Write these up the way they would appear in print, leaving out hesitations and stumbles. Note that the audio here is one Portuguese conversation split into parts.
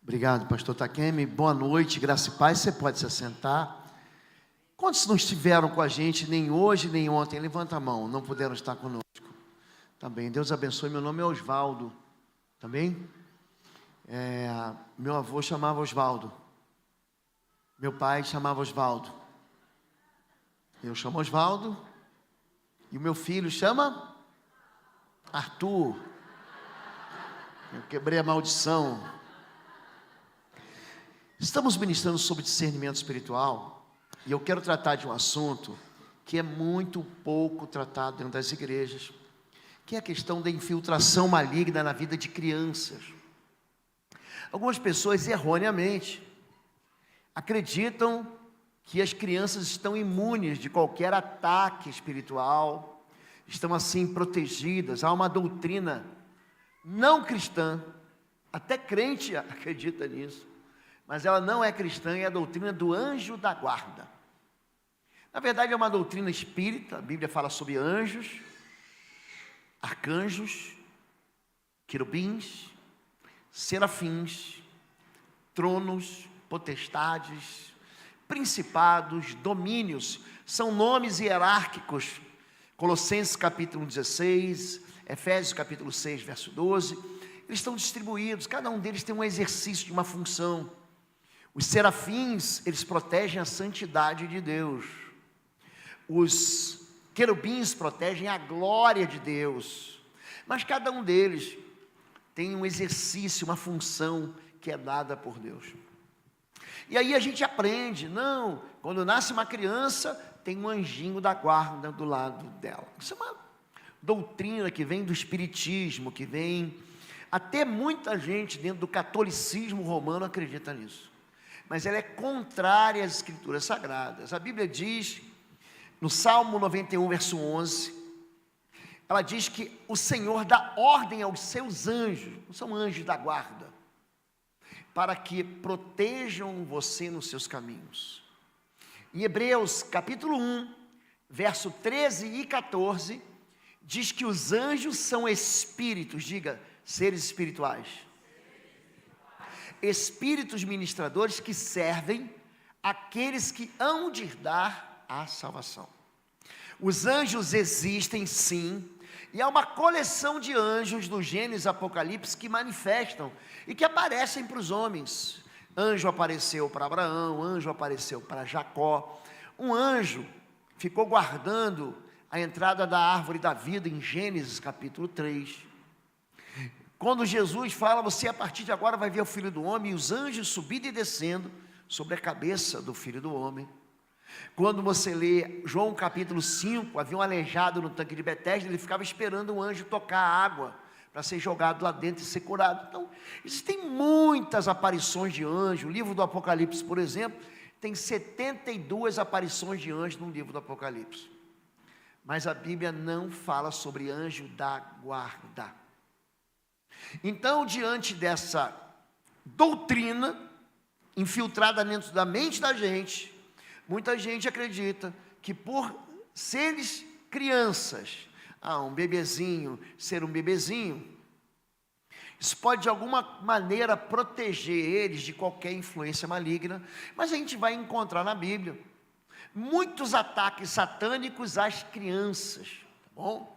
Obrigado, pastor Takemi. Boa noite, graça e paz. Você pode se assentar. Quantos não estiveram com a gente, nem hoje, nem ontem? Levanta a mão, não puderam estar conosco. Também, Deus abençoe. Meu nome é Osvaldo. Também? Meu avô chamava Osvaldo. Meu pai chamava Osvaldo. Eu chamo Osvaldo. E o meu filho chama Arthur. Eu quebrei a maldição. Estamos ministrando sobre discernimento espiritual. E eu quero tratar de um assunto que é muito pouco tratado dentro das igrejas, que é a questão da infiltração maligna na vida de crianças. Algumas pessoas erroneamente acreditam que as crianças estão imunes de qualquer ataque espiritual, estão assim protegidas. Há uma doutrina não cristã, até crente acredita nisso, mas ela não é cristã, é a doutrina do anjo da guarda. Na verdade é uma doutrina espírita. A Bíblia fala sobre anjos, arcanjos, querubins, serafins, tronos, potestades, principados, domínios. São nomes hierárquicos. Colossenses capítulo 16, Efésios capítulo 6, verso 12. Eles estão distribuídos, cada um deles tem um exercício de uma função. Os serafins, eles protegem a santidade de Deus. Os querubins protegem a glória de Deus. Mas cada um deles tem um exercício, uma função que é dada por Deus. E aí a gente aprende, não, quando nasce uma criança, tem um anjinho da guarda do lado dela. Isso é uma doutrina que vem do espiritismo, que vem... Até muita gente dentro do catolicismo romano acredita nisso. Mas ela é contrária às escrituras sagradas. A Bíblia diz, no Salmo 91, verso 11, ela diz que o Senhor dá ordem aos seus anjos, não são anjos da guarda, para que protejam você nos seus caminhos. Em Hebreus capítulo 1, verso 13 e 14, diz que os anjos são espíritos, diga, seres espirituais. Espíritos ministradores que servem aqueles que hão de dar a salvação. Os anjos existem sim, e há uma coleção de anjos no Gênesis e Apocalipse que manifestam e que aparecem para os homens. Anjo apareceu para Abraão, anjo apareceu para Jacó. Um anjo ficou guardando a entrada da árvore da vida em Gênesis capítulo 3. Quando Jesus fala, você a partir de agora vai ver o Filho do Homem e os anjos subindo e descendo sobre a cabeça do Filho do Homem. Quando você lê João capítulo 5, havia um aleijado no tanque de Betesda, ele ficava esperando um anjo tocar a água para ser jogado lá dentro e ser curado. Então, existem muitas aparições de anjo. O livro do Apocalipse, por exemplo, tem 72 aparições de anjo no livro do Apocalipse. Mas a Bíblia não fala sobre anjo da guarda. Então, diante dessa doutrina infiltrada dentro da mente da gente, muita gente acredita que por seres crianças, um bebezinho, ser um bebezinho, isso pode de alguma maneira proteger eles de qualquer influência maligna. Mas a gente vai encontrar na Bíblia muitos ataques satânicos às crianças, tá bom?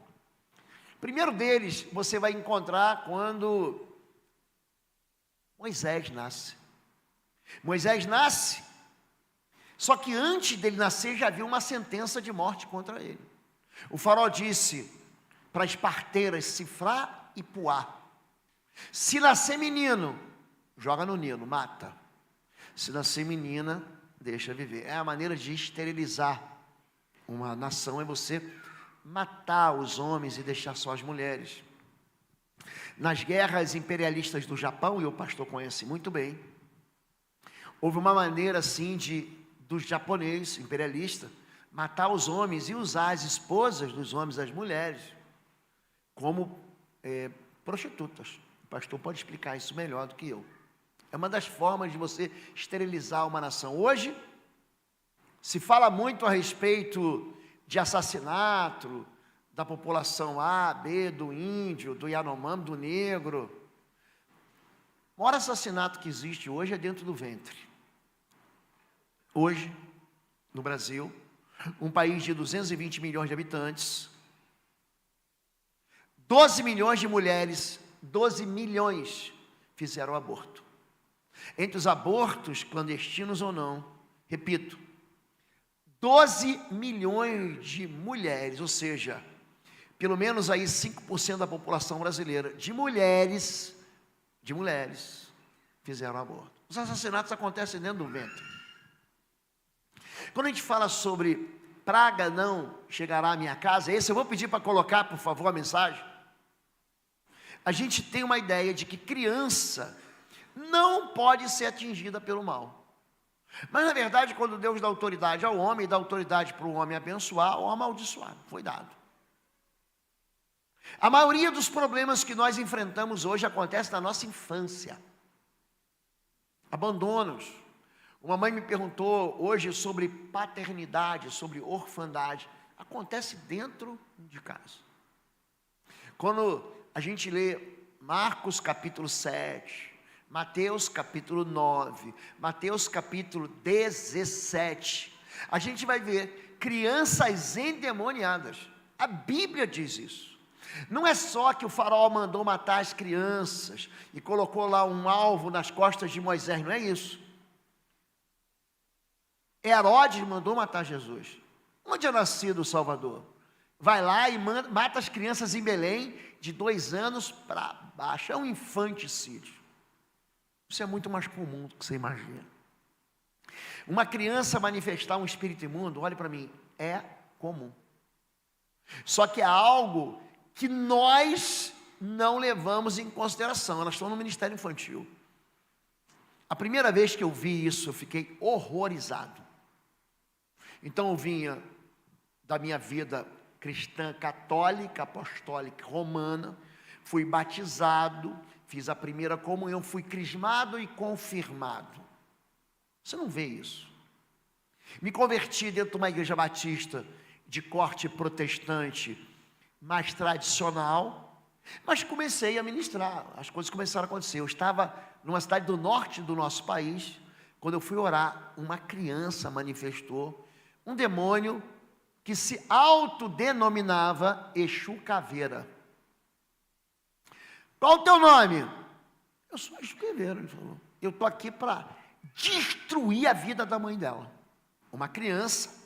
O primeiro deles você vai encontrar quando Moisés nasce. Moisés nasce, só que antes dele nascer já havia uma sentença de morte contra ele. O faraó disse para as parteiras Sifrá e Puá: se nascer menino, joga no Nilo, mata. Se nascer menina, deixa viver. É a maneira de esterilizar uma nação, é você matar os homens e deixar só as mulheres. Nas guerras imperialistas do Japão, e o pastor conhece muito bem, houve uma maneira assim dos japoneses imperialistas matar os homens e usar as esposas dos homens, as mulheres, como prostitutas. O pastor pode explicar isso melhor do que eu. É uma das formas de você esterilizar uma nação. Hoje se fala muito a respeito de assassinato da população A, B, do índio, do Yanomami, do negro. O maior assassinato que existe hoje é dentro do ventre. Hoje, no Brasil, um país de 220 milhões de habitantes, 12 milhões de mulheres, 12 milhões fizeram aborto. Entre os abortos, clandestinos ou não, repito, 12 milhões de mulheres, ou seja, pelo menos aí 5% da população brasileira, de mulheres, fizeram aborto. Os assassinatos acontecem dentro do ventre. Quando a gente fala sobre praga não chegará à minha casa, esse eu vou pedir para colocar, por favor, a mensagem. A gente tem uma ideia de que criança não pode ser atingida pelo mal. Mas na verdade, quando Deus dá autoridade ao homem, dá autoridade para o homem abençoar ou amaldiçoar, foi dado. A maioria dos problemas que nós enfrentamos hoje acontece na nossa infância. Abandonos. Uma mãe me perguntou hoje sobre paternidade, sobre orfandade. Acontece dentro de casa. Quando a gente lê Marcos capítulo 7, Mateus capítulo 9, Mateus capítulo 17, a gente vai ver crianças endemoniadas. A Bíblia diz isso. Não é só que o faraó mandou matar as crianças e colocou lá um alvo nas costas de Moisés, não é isso. Herodes mandou matar Jesus. Onde é nascido o Salvador? Vai lá e mata as crianças em Belém, de 2 anos para baixo. É um infanticídio. Isso é muito mais comum do que você imagina. Uma criança manifestar um espírito imundo, olhe para mim, é comum. Só que é algo que nós não levamos em consideração. Elas estão no ministério infantil. A primeira vez que eu vi isso, eu fiquei horrorizado. Então eu vinha da minha vida cristã, católica, apostólica, romana, fui batizado, fiz a primeira comunhão, fui crismado e confirmado. Você não vê isso. Me converti dentro de uma igreja batista de corte protestante, mais tradicional, mas comecei a ministrar, as coisas começaram a acontecer. Eu estava numa cidade do norte do nosso país, quando eu fui orar, uma criança manifestou um demônio que se autodenominava Exu Caveira. Qual o teu nome? Eu sou Exu Caveira, ele falou. Eu estou aqui para destruir a vida da mãe dela. Uma criança.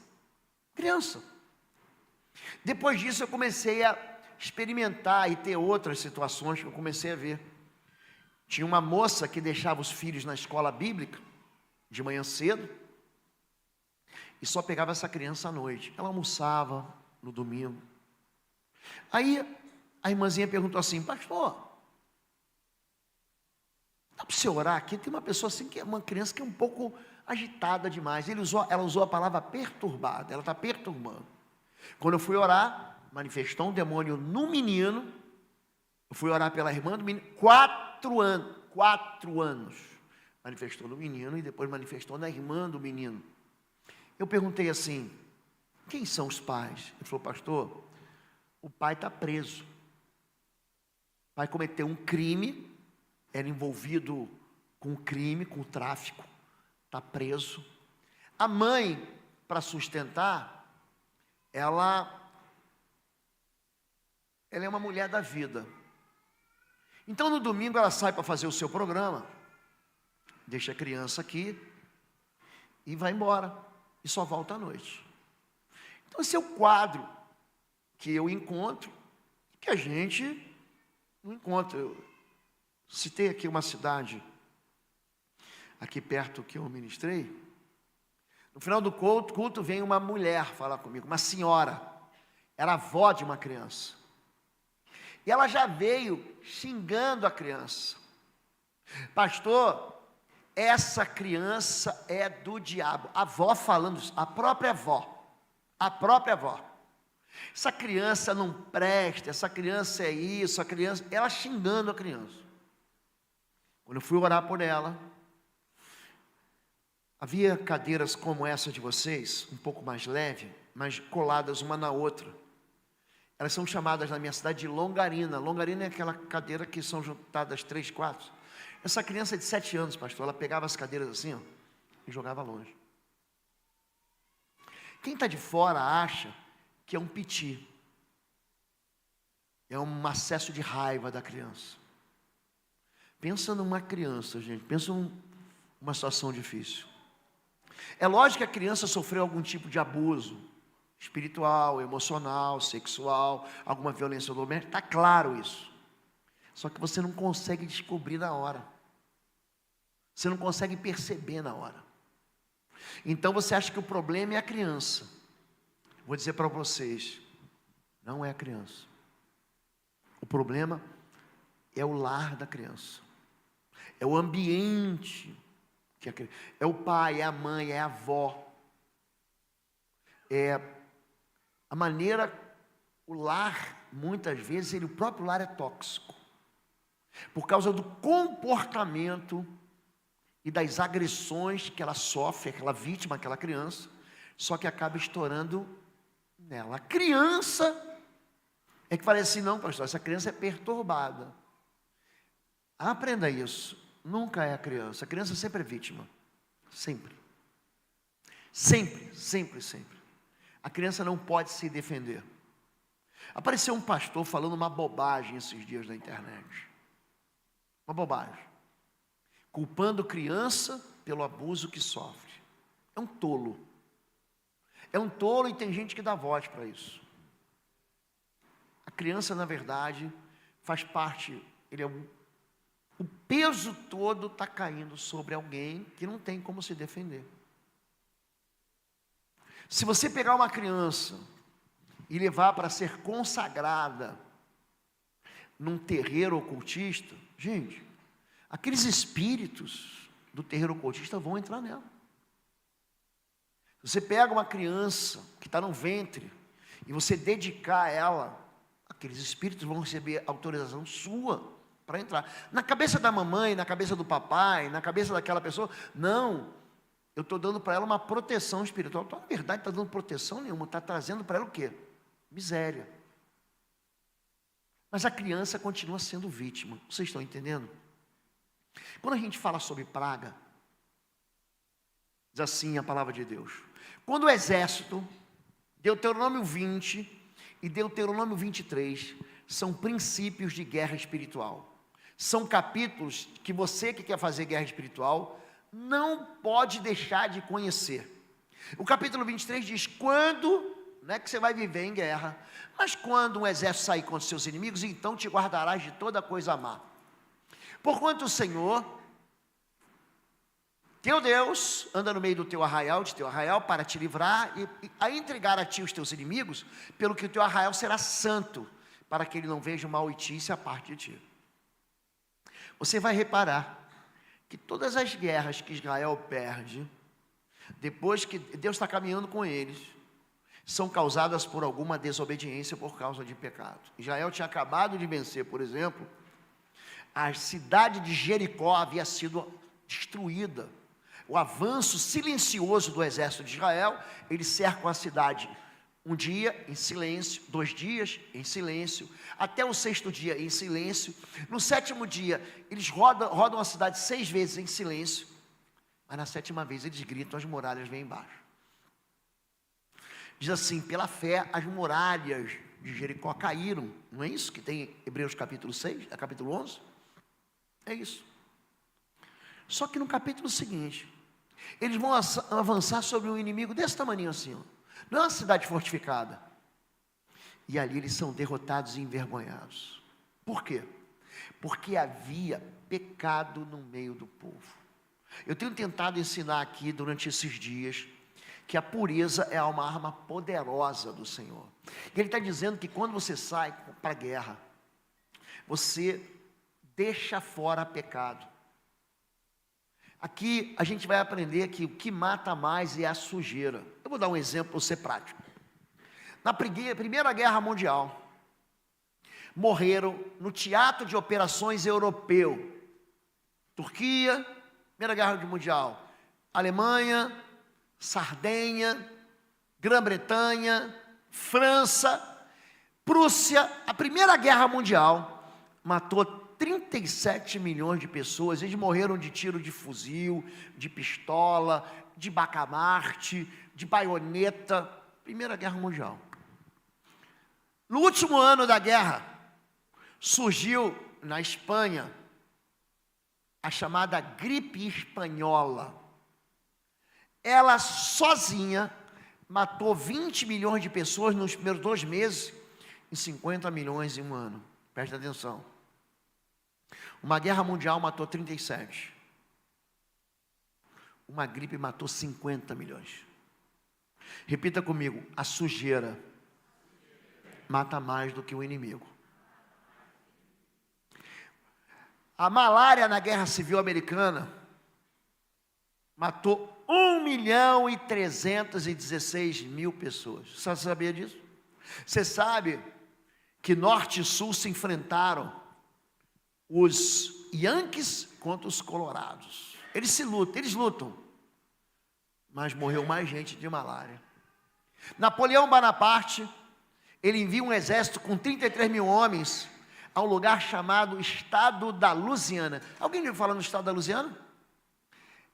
Depois disso eu comecei a experimentar e ter outras situações que eu comecei a ver. Tinha uma moça que deixava os filhos na escola bíblica, de manhã cedo, e só pegava essa criança à noite. Ela almoçava no domingo. Aí a irmãzinha perguntou assim: pastor, dá para você orar aqui? Tem uma pessoa assim, que é uma criança que é um pouco agitada demais. Ela usou a palavra perturbada, ela está perturbando. Quando eu fui orar, manifestou um demônio no menino. Eu fui orar pela irmã do menino, 4 anos. Manifestou no menino e depois manifestou na irmã do menino. Eu perguntei assim: quem são os pais? Ele falou: pastor, o pai está preso. O pai cometeu um crime, era envolvido com crime, com tráfico, está preso. A mãe, para sustentar, ela é uma mulher da vida. Então no domingo ela sai para fazer o seu programa, deixa a criança aqui e vai embora. E só volta à noite. Então esse é o quadro que eu encontro, que a gente não encontra. Eu citei aqui uma cidade, aqui perto que eu ministrei. No final do culto vem uma mulher falar comigo, uma senhora, era avó de uma criança. E ela já veio xingando a criança. Pastor, essa criança é do diabo. A avó falando isso, a própria avó. Essa criança não presta, essa criança é isso, ela xingando a criança. Quando eu fui orar por ela, havia cadeiras como essa de vocês, um pouco mais leve, mas coladas uma na outra. Elas são chamadas na minha cidade de longarina. Longarina é aquela cadeira que são juntadas 3, 4. Essa criança de 7 anos, pastor, ela pegava as cadeiras assim, ó, e jogava longe. Quem está de fora acha que é um piti. É um acesso de raiva da criança. Pensa numa criança, gente. Pensa numa situação difícil. É lógico que a criança sofreu algum tipo de abuso espiritual, emocional, sexual, alguma violência doméstica. Está claro isso. Só que você não consegue descobrir na hora. Você não consegue perceber na hora. Então você acha que o problema é a criança. Vou dizer para vocês, não é a criança. O problema é o lar da criança. É o ambiente que é o pai, é a mãe, é a avó. É a maneira, o lar, muitas vezes, o próprio lar é tóxico. Por causa do comportamento e das agressões que ela sofre, aquela vítima, aquela criança, só que acaba estourando nela. A criança é que fala assim, não, pastor, essa criança é perturbada. Aprenda isso, nunca é a criança sempre é vítima, sempre. Sempre, sempre, sempre. A criança não pode se defender. Apareceu um pastor falando uma bobagem esses dias na internet. Uma bobagem. Culpando criança pelo abuso que sofre. É um tolo. É um tolo e tem gente que dá voz para isso. A criança, na verdade, faz parte, o peso todo está caindo sobre alguém que não tem como se defender. Se você pegar uma criança e levar para ser consagrada num terreiro ocultista, gente, aqueles espíritos do terreiro ocultista vão entrar nela. Você pega uma criança que está no ventre e você dedicar ela, aqueles espíritos vão receber autorização sua para entrar. Na cabeça da mamãe, na cabeça do papai, na cabeça daquela pessoa, não. Eu estou dando para ela uma proteção espiritual. Então, na verdade, não está dando proteção nenhuma, está trazendo para ela o quê? Miséria. Mas a criança continua sendo vítima. Vocês estão entendendo? Quando a gente fala sobre praga, diz assim a palavra de Deus. Quando o exército, Deuteronômio 20 e Deuteronômio 23, são princípios de guerra espiritual. São capítulos que você que quer fazer guerra espiritual não pode deixar de conhecer. O capítulo 23 diz, quando, não é que você vai viver em guerra, mas quando um exército sair contra os seus inimigos, então te guardarás de toda coisa má. Porquanto o Senhor, teu Deus, anda no meio do teu arraial, para te livrar e a entregar a ti os teus inimigos, pelo que o teu arraial será santo, para que ele não veja o mal em ti e se aparte de ti. Você vai reparar que todas as guerras que Israel perde, depois que Deus está caminhando com eles, são causadas por alguma desobediência por causa de pecado. Israel tinha acabado de vencer, por exemplo, a cidade de Jericó havia sido destruída. O avanço silencioso do exército de Israel, eles cercam a cidade um dia em silêncio, 2 dias em silêncio, até o 6º dia em silêncio. No 7º dia, eles rodam a cidade 6 vezes em silêncio, mas na 7ª vez eles gritam, as muralhas vêm embaixo. Diz assim, pela fé as muralhas de Jericó caíram. Não é isso que tem Hebreus capítulo 6, capítulo 11? É isso. Só que no capítulo seguinte, eles vão avançar sobre um inimigo desse tamanho assim, ó. Não é uma cidade fortificada. E ali eles são derrotados e envergonhados. Por quê? Porque havia pecado no meio do povo. Eu tenho tentado ensinar aqui durante esses dias que a pureza é uma arma poderosa do Senhor. E Ele está dizendo que quando você sai para a guerra, você deixa fora pecado. Aqui a gente vai aprender que o que mata mais é a sujeira. Eu vou dar um exemplo para ser prático. Na Primeira Guerra Mundial, morreram no teatro de operações europeu, Turquia, Primeira Guerra Mundial, Alemanha, Sardenha, Grã-Bretanha, França, Prússia. A Primeira Guerra Mundial matou 37 milhões de pessoas. Eles morreram de tiro de fuzil, de pistola, de bacamarte, de baioneta. Primeira Guerra Mundial. No último ano da guerra, surgiu na Espanha a chamada gripe espanhola. Ela sozinha matou 20 milhões de pessoas nos primeiros 2 meses e 50 milhões em um ano. Presta atenção. Uma guerra mundial matou 37. Uma gripe matou 50 milhões. Repita comigo: a sujeira mata mais do que o inimigo. A malária na Guerra Civil Americana matou 1.316.000 pessoas. Você sabia disso? Você sabe que Norte e Sul se enfrentaram, os Yankees contra os Colorados. Eles lutam, mas morreu mais gente de malária. Napoleão Bonaparte, ele envia um exército com 33 mil homens a um lugar chamado Estado da Louisiana. Alguém ouviu falar no Estado da Louisiana?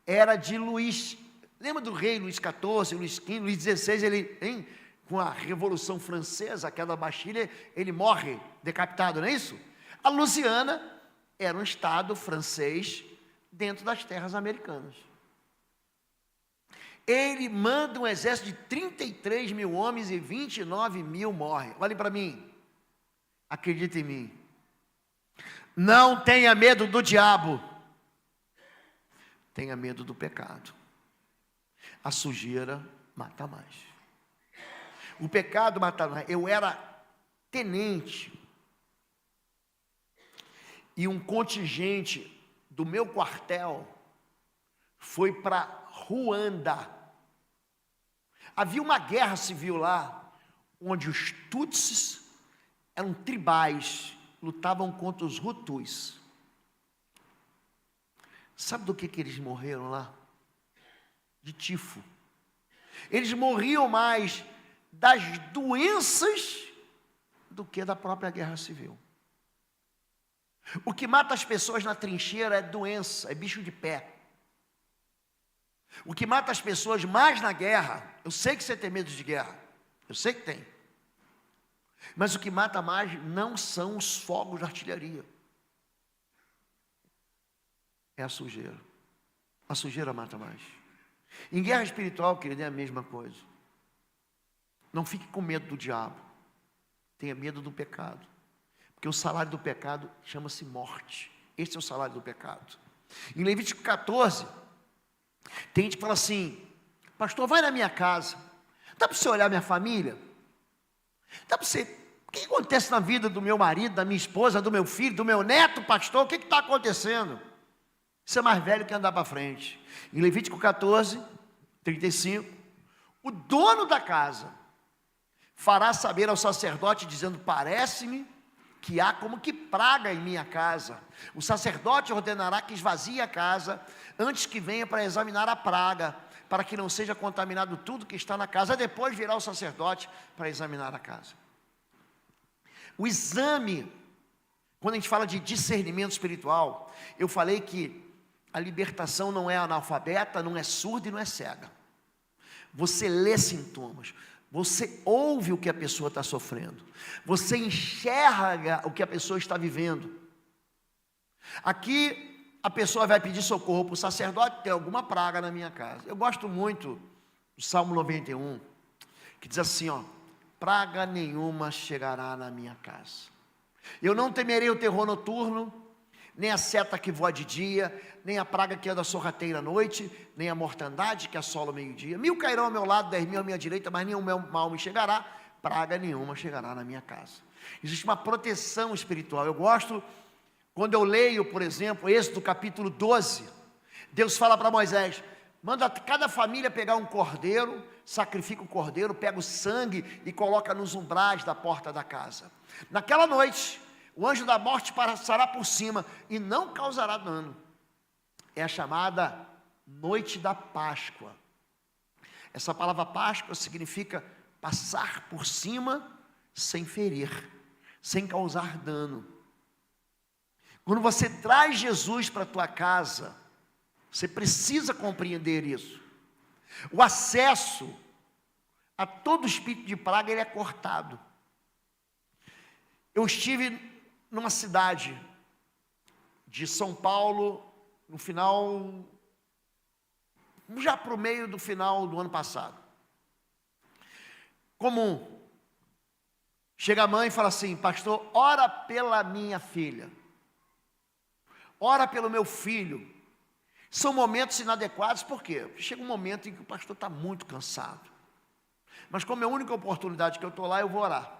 Era de Luís, lembra do rei Luís XIV, Luís V, Luís XVI, com a Revolução Francesa, aquela Bastilha, ele morre decapitado, não é isso? A Louisiana era um estado francês dentro das terras americanas. Ele manda um exército de 33 mil homens e 29 mil morrem. Olhe para mim, acredite em mim. Não tenha medo do diabo, tenha medo do pecado. A sujeira mata mais. O pecado mata mais. Eu era tenente e um contingente do meu quartel foi para Ruanda. Havia uma guerra civil lá, onde os Tutsis eram tribais, lutavam contra os Hutus. Sabe do que eles morreram lá? De tifo. Eles morriam mais das doenças do que da própria guerra civil. O que mata as pessoas na trincheira é doença, é bicho de pé. O que mata as pessoas mais na guerra, eu sei que você tem medo de guerra, eu sei que tem. Mas o que mata mais não são os fogos de artilharia. É a sujeira. A sujeira mata mais. Em guerra espiritual, querido, é a mesma coisa. Não fique com medo do diabo. Tenha medo do pecado. Porque o salário do pecado chama-se morte. Esse é o salário do pecado. Em Levítico 14, tem gente que fala assim: pastor, vai na minha casa. Dá para você olhar minha família? Dá para você... O que acontece na vida do meu marido, da minha esposa, do meu filho, do meu neto, pastor? O que está acontecendo? Isso é mais velho que andar para frente. Em Levítico 14, 35, o dono da casa fará saber ao sacerdote, dizendo: parece-me que há como que praga em minha casa. O sacerdote ordenará que esvazie a casa, antes que venha para examinar a praga, para que não seja contaminado tudo que está na casa. Depois virá o sacerdote para examinar a casa. O exame, quando a gente fala de discernimento espiritual, eu falei que a libertação não é analfabeta, não é surda e não é cega. Você lê sintomas, você ouve o que a pessoa está sofrendo, você enxerga o que a pessoa está vivendo. Aqui a pessoa vai pedir socorro para o sacerdote: tem alguma praga na minha casa. Eu gosto muito do Salmo 91, que diz assim, ó: praga nenhuma chegará na minha casa. Eu não temerei o terror noturno, nem a seta que voa de dia, nem a praga que anda sorrateira à noite, nem a mortandade que assola o meio-dia. 1000 cairão ao meu lado, 10.000 à minha direita, mas nenhum mal me chegará. Praga nenhuma chegará na minha casa. Existe uma proteção espiritual. Eu gosto, quando eu leio, por exemplo, Êxodo capítulo 12, Deus fala para Moisés: manda cada família pegar um cordeiro, sacrifica o cordeiro, pega o sangue e coloca nos umbrais da porta da casa. Naquela noite, o anjo da morte passará por cima e não causará dano. É a chamada noite da Páscoa. Essa palavra Páscoa significa passar por cima sem ferir, sem causar dano. Quando você traz Jesus para a tua casa, você precisa compreender isso. O acesso a todo espírito de praga, ele é cortado. Eu estive numa cidade de São Paulo, no final, já para o meio do final do ano passado. Comum. Chega a mãe e fala assim: pastor, ora pela minha filha. Ora pelo meu filho. São momentos inadequados, por quê? Chega um momento em que o pastor está muito cansado. Mas como é a única oportunidade que eu estou lá, eu vou orar.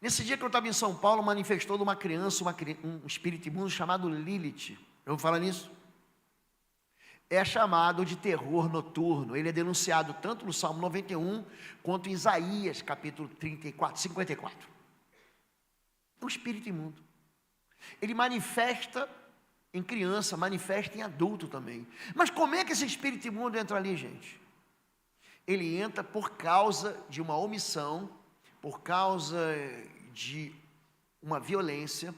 Nesse dia que eu estava em São Paulo, manifestou de uma criança um espírito imundo chamado Lilith. Eu vou falar nisso? É chamado de terror noturno. Ele é denunciado tanto no Salmo 91, quanto em Isaías, capítulo 54. É um espírito imundo. Ele manifesta em criança, manifesta em adulto também. Mas como é que esse espírito imundo entra ali, gente? Ele entra por causa de uma omissão, por causa de uma violência,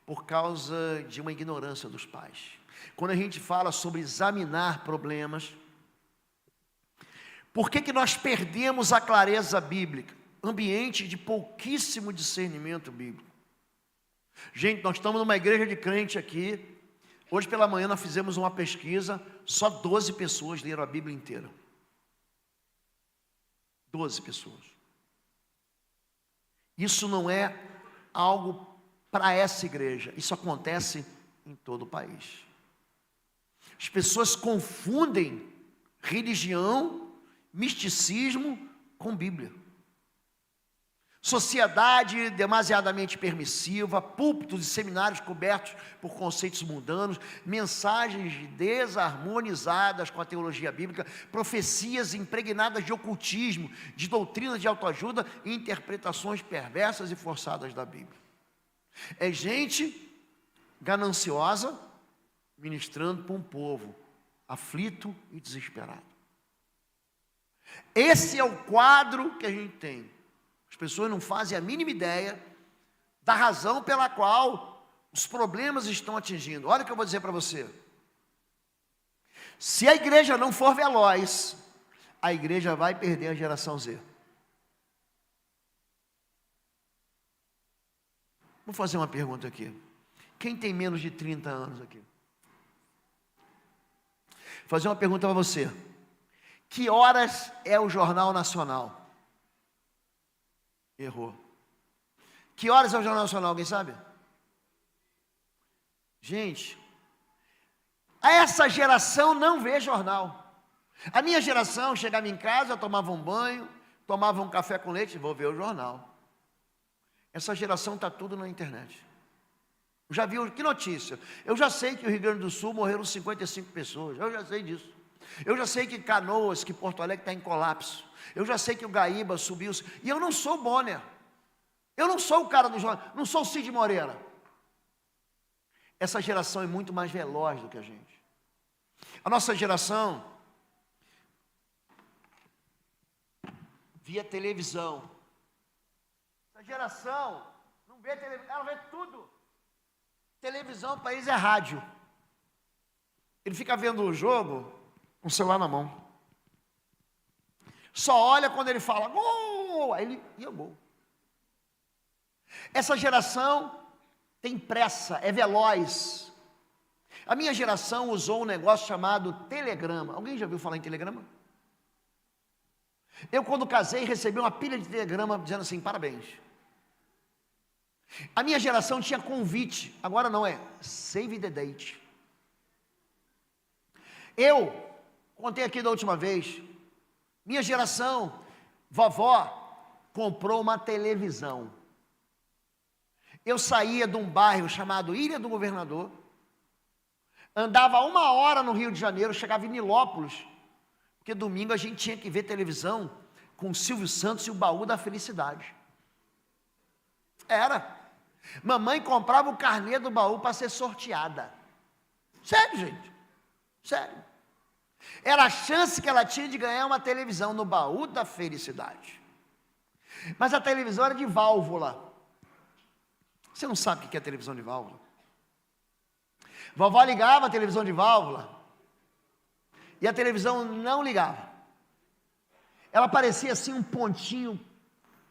por causa de uma ignorância dos pais. Quando a gente fala sobre examinar problemas, por que nós perdemos a clareza bíblica? Ambiente de pouquíssimo discernimento bíblico. Gente, nós estamos numa igreja de crente aqui. Hoje pela manhã nós fizemos uma pesquisa, só 12 pessoas leram a Bíblia inteira. 12 pessoas. Isso não é algo para essa igreja, isso acontece em todo o país. As pessoas confundem religião, misticismo com Bíblia. Sociedade demasiadamente permissiva, púlpitos e seminários cobertos por conceitos mundanos, mensagens desarmonizadas com a teologia bíblica, profecias impregnadas de ocultismo, de doutrinas de autoajuda e interpretações perversas e forçadas da Bíblia. É gente gananciosa ministrando para um povo aflito e desesperado. Esse é o quadro que a gente tem. As pessoas não fazem a mínima ideia da razão pela qual os problemas estão atingindo. Olha o que eu vou dizer para você. Se a igreja não for veloz, a igreja vai perder a geração Z. Vou fazer uma pergunta aqui. Quem tem menos de 30 anos aqui? Vou fazer uma pergunta para você. Que horas é o Jornal Nacional? Errou. Que horas é o Jornal Nacional, alguém sabe? Gente, essa geração não vê jornal. A minha geração chegava em casa, tomava um banho, tomava um café com leite, vou ver o jornal. Essa geração está tudo na internet. Já viu, que notícia? Eu já sei que o Rio Grande do Sul morreram 55 pessoas, eu já sei disso. Eu já sei que Canoas, que Porto Alegre está em colapso. Eu já sei que o Guaíba subiu. E eu não sou o Bonner. Eu não sou o cara do jornal. Não sou o Cid Moreira. Essa geração é muito mais veloz do que a gente. A nossa geração via televisão. Essa geração não vê televisão, ela vê tudo. Televisão para eles é rádio. Ele fica vendo o jogo com o celular na mão. Só olha quando ele fala gol, aí ele ia gol. Essa geração tem pressa, é veloz. A minha geração usou um negócio chamado telegrama. Alguém já ouviu falar em telegrama? Eu, quando casei, recebi uma pilha de telegrama dizendo assim: parabéns. A minha geração tinha convite, agora não, é save the date. Eu contei aqui da última vez, minha geração, vovó comprou uma televisão. Eu saía de um bairro chamado Ilha do Governador, andava 1 hora no Rio de Janeiro, chegava em Nilópolis, porque domingo a gente tinha que ver televisão com o Silvio Santos e o Baú da Felicidade. Era. Mamãe comprava o carnê do baú para ser sorteada. Sério, gente. Sério. Era a chance que ela tinha de ganhar uma televisão no Baú da Felicidade. Mas a televisão era de válvula. Você não sabe o que é televisão de válvula? Vovó ligava a televisão de válvula e a televisão não ligava. Ela parecia assim um pontinho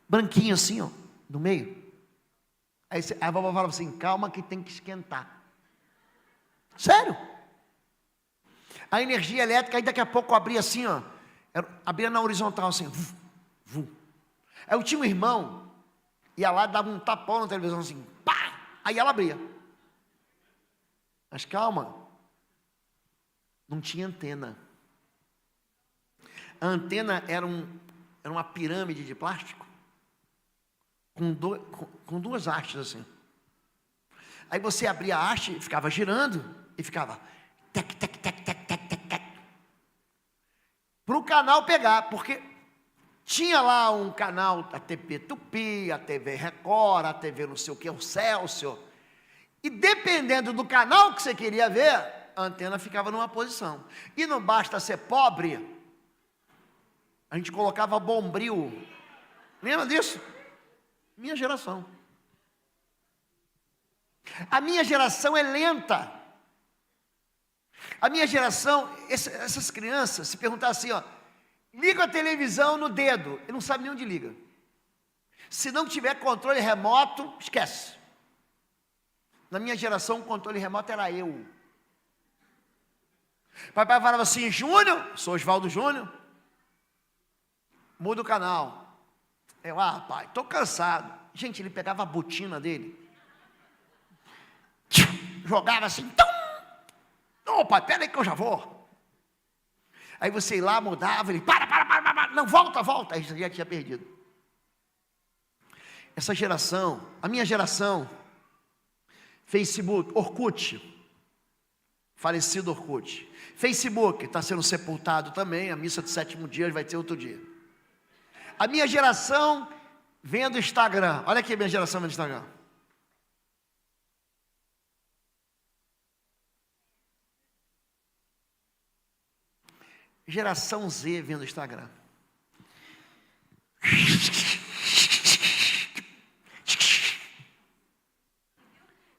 branquinho assim, ó, no meio. Aí a vovó falava assim: calma que tem que esquentar. Sério? A energia elétrica aí daqui a pouco abria assim, ó, abria na horizontal assim, vum, vum. Aí eu tinha um irmão, ia lá, dava um tapão na televisão assim, pá! Aí ela abria. Mas calma, não tinha antena. A antena era uma pirâmide de plástico, com duas hastes assim. Aí você abria a haste, ficava girando, e ficava tec, tec, tec, tec, tec, tec, tec. Para o canal pegar, porque tinha lá um canal, a TV Tupi, a TV Record, a TV não sei o que, o Celso. E dependendo do canal que você queria ver, a antena ficava numa posição. E não basta ser pobre, a gente colocava bombril. Lembra disso? Minha geração. A minha geração é lenta. A minha geração, essas crianças, se perguntar assim, ó, liga a televisão no dedo, ele não sabe nem onde liga. Se não tiver controle remoto, esquece. Na minha geração, o controle remoto era eu. Papai falava assim: Júnior, sou Oswaldo Júnior, muda o canal. Eu, pai, estou cansado. Gente, ele pegava a botina dele, jogava assim, não, pai, pera aí que eu já vou. Aí você ia lá, mudava, ele, para, não, volta, aí já tinha perdido. Essa geração, a minha geração, Facebook, Orkut, falecido Orkut. Facebook está sendo sepultado também, a missa de 7º dia vai ter outro dia. A minha geração vendo Instagram, olha aqui a minha geração vendo Instagram. Geração Z vendo Instagram.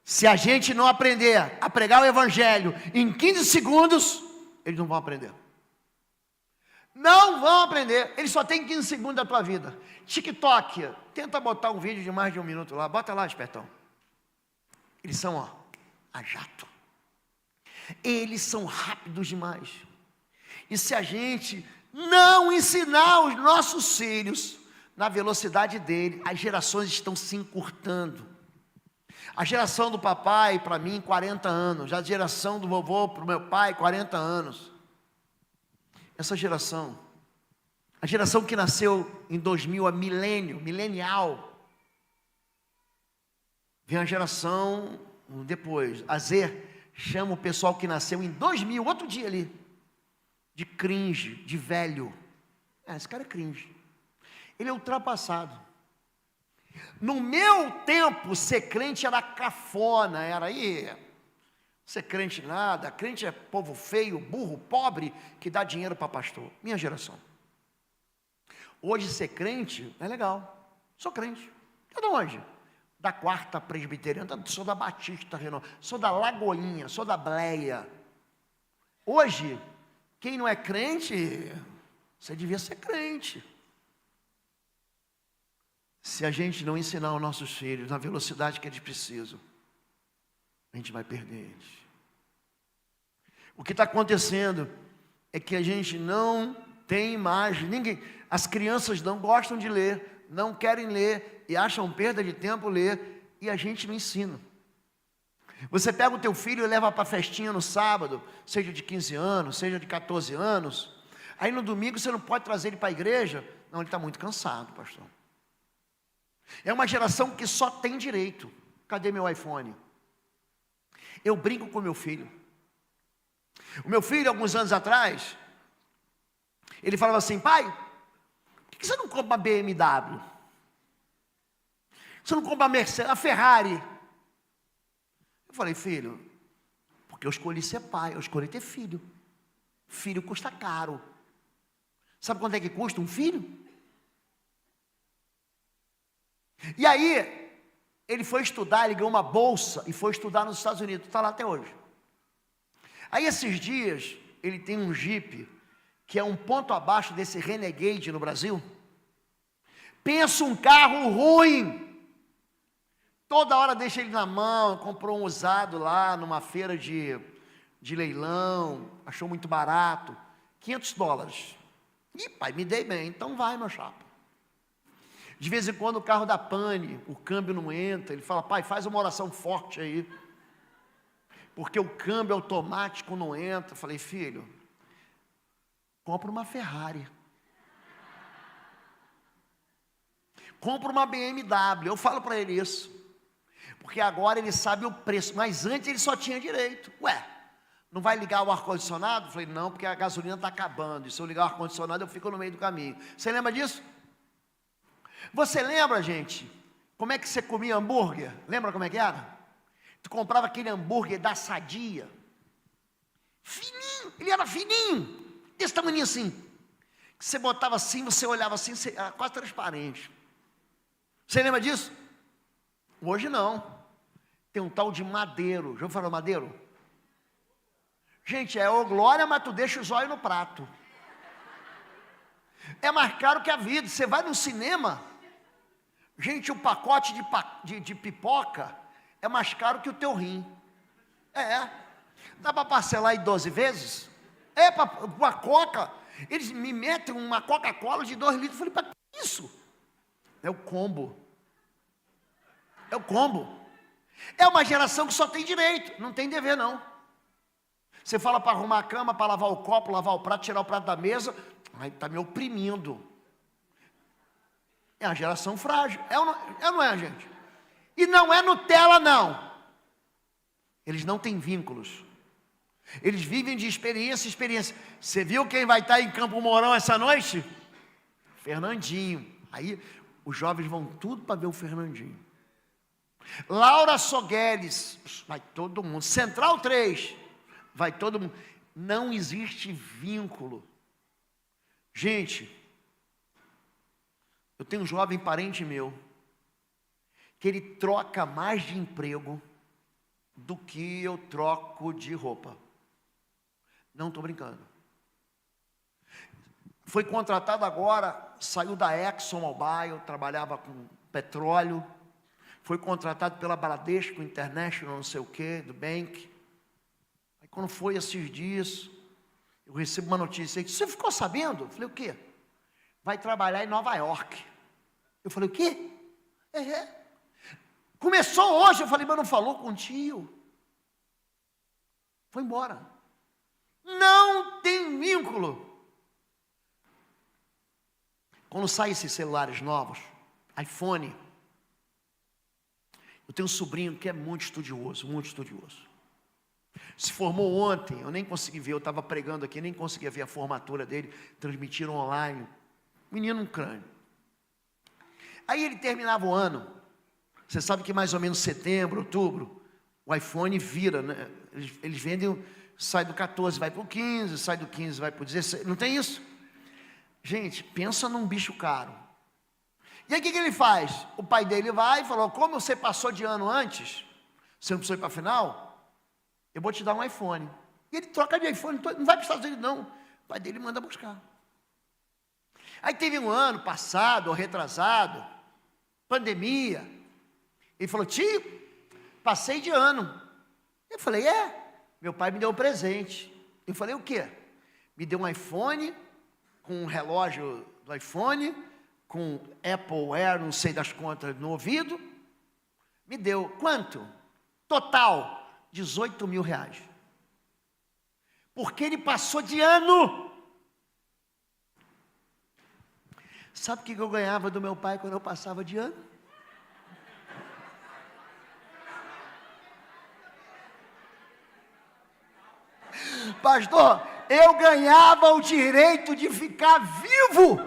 Se a gente não aprender a pregar o evangelho em 15 segundos, eles não vão aprender. Não vão aprender. Eles só têm 15 segundos da tua vida. TikTok, tenta botar um vídeo de mais de 1 minuto lá. Bota lá, espertão. Eles são, ó, a jato. Eles são rápidos demais. E se a gente não ensinar os nossos filhos na velocidade dele, as gerações estão se encurtando. A geração do papai, para mim, 40 anos. A geração do vovô, para o meu pai, 40 anos. Essa geração, a geração que nasceu em 2000, a milenial. Vem a geração depois, a Z, chama o pessoal que nasceu em 2000, outro dia ali, de cringe, de velho. Esse cara é cringe. Ele é ultrapassado. No meu tempo, ser crente era cafona, era aí, ser crente nada, crente é povo feio, burro, pobre, que dá dinheiro para pastor. Minha geração. Hoje ser crente é legal. Sou crente. Tá de onde? Da 4ª Presbiteriana, sou da Batista Renova, sou da Lagoinha, sou da Bleia. Hoje, quem não é crente, você devia ser crente. Se a gente não ensinar os nossos filhos na velocidade que eles precisam, a gente vai perder eles. O que está acontecendo é que a gente não tem mais ninguém. As crianças não gostam de ler, não querem ler e acham perda de tempo ler, e a gente não ensina. Você pega o teu filho e leva para a festinha no sábado, seja de 15 anos, seja de 14 anos, aí no domingo você não pode trazer ele para a igreja. Não, ele está muito cansado, pastor. É uma geração que só tem direito. Cadê meu iPhone? Eu brinco com meu filho. O meu filho, alguns anos atrás, ele falava assim: pai, por que você não compra uma BMW? Você não compra uma Mercedes, a Ferrari? Eu falei: filho, porque eu escolhi ser pai, eu escolhi ter filho. Filho custa caro. Sabe quanto é que custa um filho? E aí, ele foi estudar, ele ganhou uma bolsa e foi estudar nos Estados Unidos, está lá até hoje. Aí esses dias, ele tem um Jeep, que é um ponto abaixo desse Renegade no Brasil. Pensa um carro ruim. Toda hora deixa ele na mão, comprou um usado lá numa feira de leilão, achou muito barato, $500. Ih, pai, me dei bem, então vai, meu chapa. De vez em quando o carro dá pane, o câmbio não entra, ele fala, pai, faz uma oração forte aí, porque o câmbio automático não entra. Eu falei, filho, compra uma Ferrari, compra uma BMW, eu falo para ele isso, porque agora ele sabe o preço, mas antes ele só tinha direito. Ué, não vai ligar o ar-condicionado? Eu falei, não, porque a gasolina está acabando, e se eu ligar o ar-condicionado eu fico no meio do caminho. Você lembra disso? Você lembra, gente, como é que você comia hambúrguer? Lembra como é que era? Tu comprava aquele hambúrguer da Sadia, fininho, ele era fininho, desse tamanho assim, você botava assim, você olhava assim, era quase transparente. Você lembra disso? Hoje não. Tem um tal de Madeiro. Já ouviu falar Madeiro? Gente, é ô glória, mas tu deixa os olhos no prato. É mais caro que a vida. Você vai no cinema, gente, o pacote de pipoca é mais caro que o teu rim. Dá para parcelar em 12 vezes? Para uma coca, eles me metem uma Coca-Cola de 2 litros. Eu falei, para que isso? É o combo. É o combo. É uma geração que só tem direito, não tem dever não. Você fala para arrumar a cama, para lavar o copo, lavar o prato, tirar o prato da mesa, aí está me oprimindo. É uma geração frágil, é ou não é, gente? E não é Nutella não. Eles não têm vínculos. Eles vivem de experiência em experiência. Você viu quem vai estar em Campo Mourão essa noite? Fernandinho. Aí os jovens vão tudo para ver o Fernandinho. Laura Sogueles, vai todo mundo. Central 3, vai todo mundo. Não existe vínculo. Gente, eu tenho um jovem parente meu, que ele troca mais de emprego do que eu troco de roupa. Não estou brincando. Foi contratado agora, saiu da ExxonMobil, trabalhava com petróleo, foi contratado pela Bradesco International, não sei o que, do Bank. Aí quando foi esses dias, eu recebo uma notícia aí, você ficou sabendo? Eu falei, o quê? Vai trabalhar em Nova York. Eu falei, o quê? Começou hoje, eu falei, mas não falou com o tio? Foi embora. Não tem vínculo. Quando saem esses celulares novos, iPhone, eu tenho um sobrinho que é muito estudioso, muito estudioso. Se formou ontem, eu nem consegui ver, eu estava pregando aqui, nem conseguia ver a formatura dele, transmitiram online. Menino um crânio. Aí ele terminava o ano, você sabe que mais ou menos setembro, outubro, o iPhone vira, né? Eles vendem, sai do 14, vai para o 15, sai do 15, vai para o 16, não tem isso? Gente, pensa num bicho caro. E aí o que ele faz? O pai dele vai e falou, como você passou de ano antes, você não precisou ir para a final, eu vou te dar um iPhone. E ele troca de iPhone, não vai para os Estados Unidos não, o pai dele manda buscar. Aí teve um ano passado, ou retrasado, pandemia, ele falou, tio, passei de ano. Eu falei, meu pai me deu um presente. Eu falei, o quê? Me deu um iPhone, com um relógio do iPhone, com Apple Air, não sei das contas, no ouvido. Me deu quanto? Total, R$18 mil. Porque ele passou de ano. Sabe o que eu ganhava do meu pai quando eu passava de ano? Pastor, eu ganhava o direito de ficar vivo.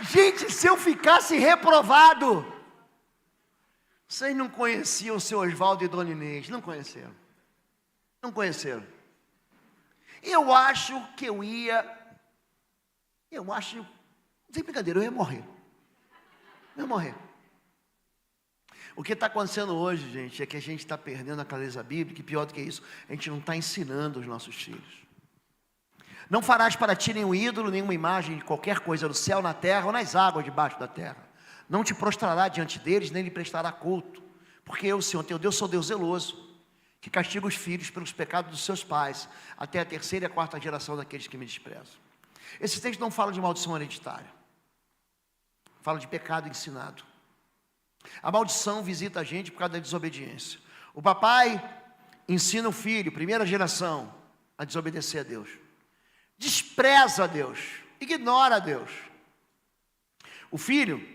Gente, se eu ficasse reprovado, vocês não conheciam o seu Oswaldo e Dona Inês, não conheceram. Não conheceram. Eu acho que eu Sem brincadeira, eu ia morrer. Eu ia morrer. O que está acontecendo hoje, gente, é que a gente está perdendo a clareza bíblica, e pior do que isso, a gente não está ensinando os nossos filhos. Não farás para ti nenhum ídolo, nenhuma imagem de qualquer coisa no céu, na terra ou nas águas debaixo da terra. Não te prostrará diante deles, nem lhe prestará culto. Porque eu, Senhor teu Deus, sou Deus zeloso, que castiga os filhos pelos pecados dos seus pais, até a terceira e a quarta geração daqueles que me desprezam. Esse texto não fala de maldição hereditária. Fala de pecado ensinado. A maldição visita a gente por causa da desobediência. O papai ensina o filho, primeira geração, a desobedecer a Deus. Despreza a Deus, ignora a Deus. O filho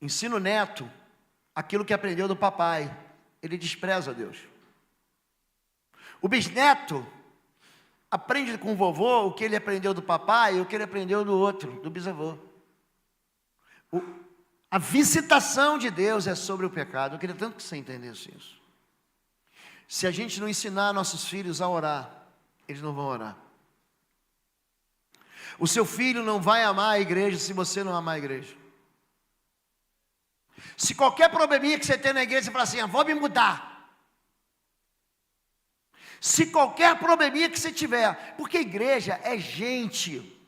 ensina o neto aquilo que aprendeu do papai, ele despreza a Deus. O bisneto aprende com o vovô o que ele aprendeu do papai e o que ele aprendeu do outro, do bisavô. A visitação de Deus é sobre o pecado. Eu queria tanto que você entendesse isso. Se a gente não ensinar nossos filhos a orar, eles não vão orar. O seu filho não vai amar a igreja se você não amar a igreja. Se qualquer probleminha que você tem na igreja, você fala assim, vou me mudar. Se qualquer probleminha que você tiver, porque a igreja é gente,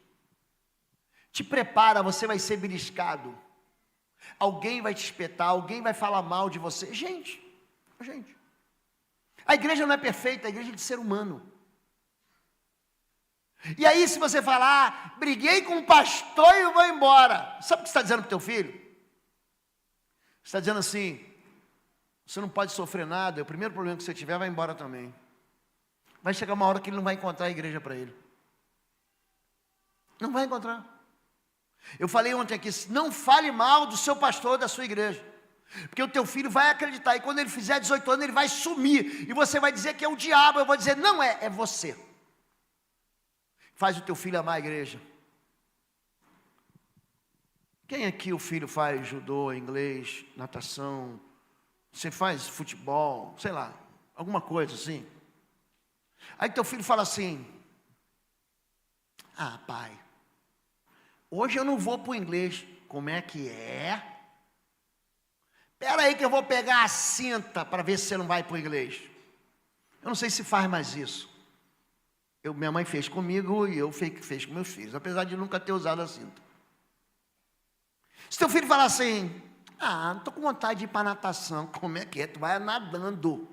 te prepara, você vai ser beliscado. Alguém vai te espetar, alguém vai falar mal de você. Gente. A igreja não é perfeita, a igreja é de ser humano. E aí se você falar, briguei com o pastor e eu vou embora. Sabe o que você está dizendo para o teu filho? Você está dizendo assim, você não pode sofrer nada, o primeiro problema que você tiver vai embora também. Vai chegar uma hora que ele não vai encontrar a igreja para ele. Não vai encontrar. Eu falei ontem aqui, não fale mal do seu pastor, da sua igreja. Porque o teu filho vai acreditar, e quando ele fizer 18 anos, ele vai sumir. E você vai dizer que é o diabo, eu vou dizer, não é, é você. Faz o teu filho amar a igreja. Quem aqui o filho faz judô, inglês, natação? Você faz futebol, sei lá, alguma coisa assim. Aí teu filho fala assim, pai, hoje eu não vou para o inglês. Como é que é? Espera aí que eu vou pegar a cinta para ver se você não vai para o inglês. Eu não sei se faz mais isso. Minha mãe fez comigo e eu fiz com meus filhos, apesar de nunca ter usado a cinta. Se teu filho falar assim, não estou com vontade de ir para a natação, como é que é? Tu vai nadando.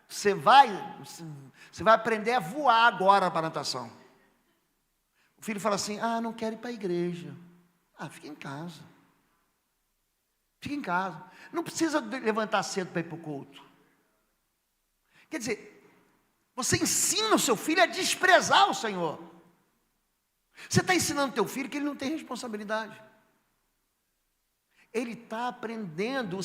Você vai aprender a voar agora para a natação. O filho fala assim, não quero ir para a igreja. Fica em casa. Fica em casa. Não precisa levantar cedo para ir para o culto. Quer dizer, você ensina o seu filho a desprezar o Senhor. Você está ensinando o teu filho que ele não tem responsabilidade. Ele está aprendendo o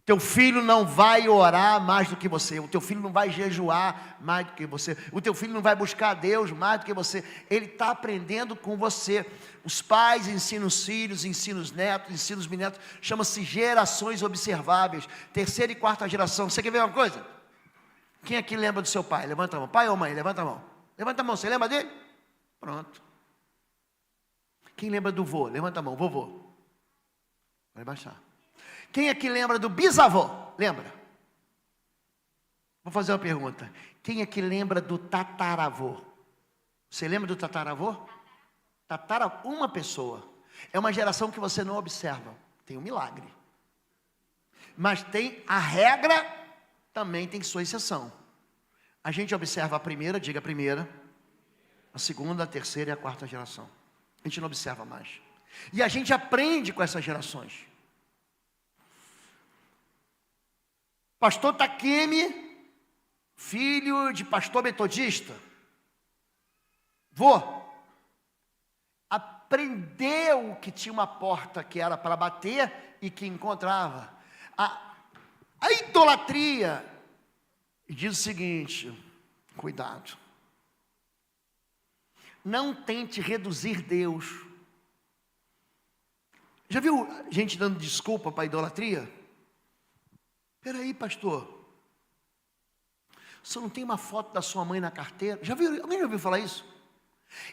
teu filho não vai orar mais do que você. O teu filho não vai jejuar mais do que você. O teu filho não vai buscar a Deus mais do que você. Ele está aprendendo com você. Os pais ensinam os filhos, ensinam os netos, ensinam os bisnetos. Chama-se gerações observáveis. Terceira e quarta geração. Você quer ver uma coisa? Quem aqui lembra do seu pai? Levanta a mão. Pai ou mãe? Levanta a mão. Levanta a mão. Você lembra dele? Pronto. Quem lembra do vô? Levanta a mão. Vovô. Vai baixar. Quem aqui lembra do bisavô? Lembra? Vou fazer uma pergunta. Quem aqui lembra do tataravô? Você lembra do tataravô? Uma pessoa. É uma geração que você não observa. Tem um milagre. Mas tem a regra, também tem sua exceção. A gente observa a primeira, diga a primeira, a segunda, a terceira e a quarta geração. A gente não observa mais. E a gente aprende com essas gerações. Pastor Takemi, filho de pastor metodista, aprendeu que tinha uma porta que era para bater e que encontrava. A idolatria diz o seguinte, cuidado. Não tente reduzir Deus. Já viu gente dando desculpa para a idolatria? Espera aí, pastor. Você não tem uma foto da sua mãe na carteira? Alguém já ouviu falar isso?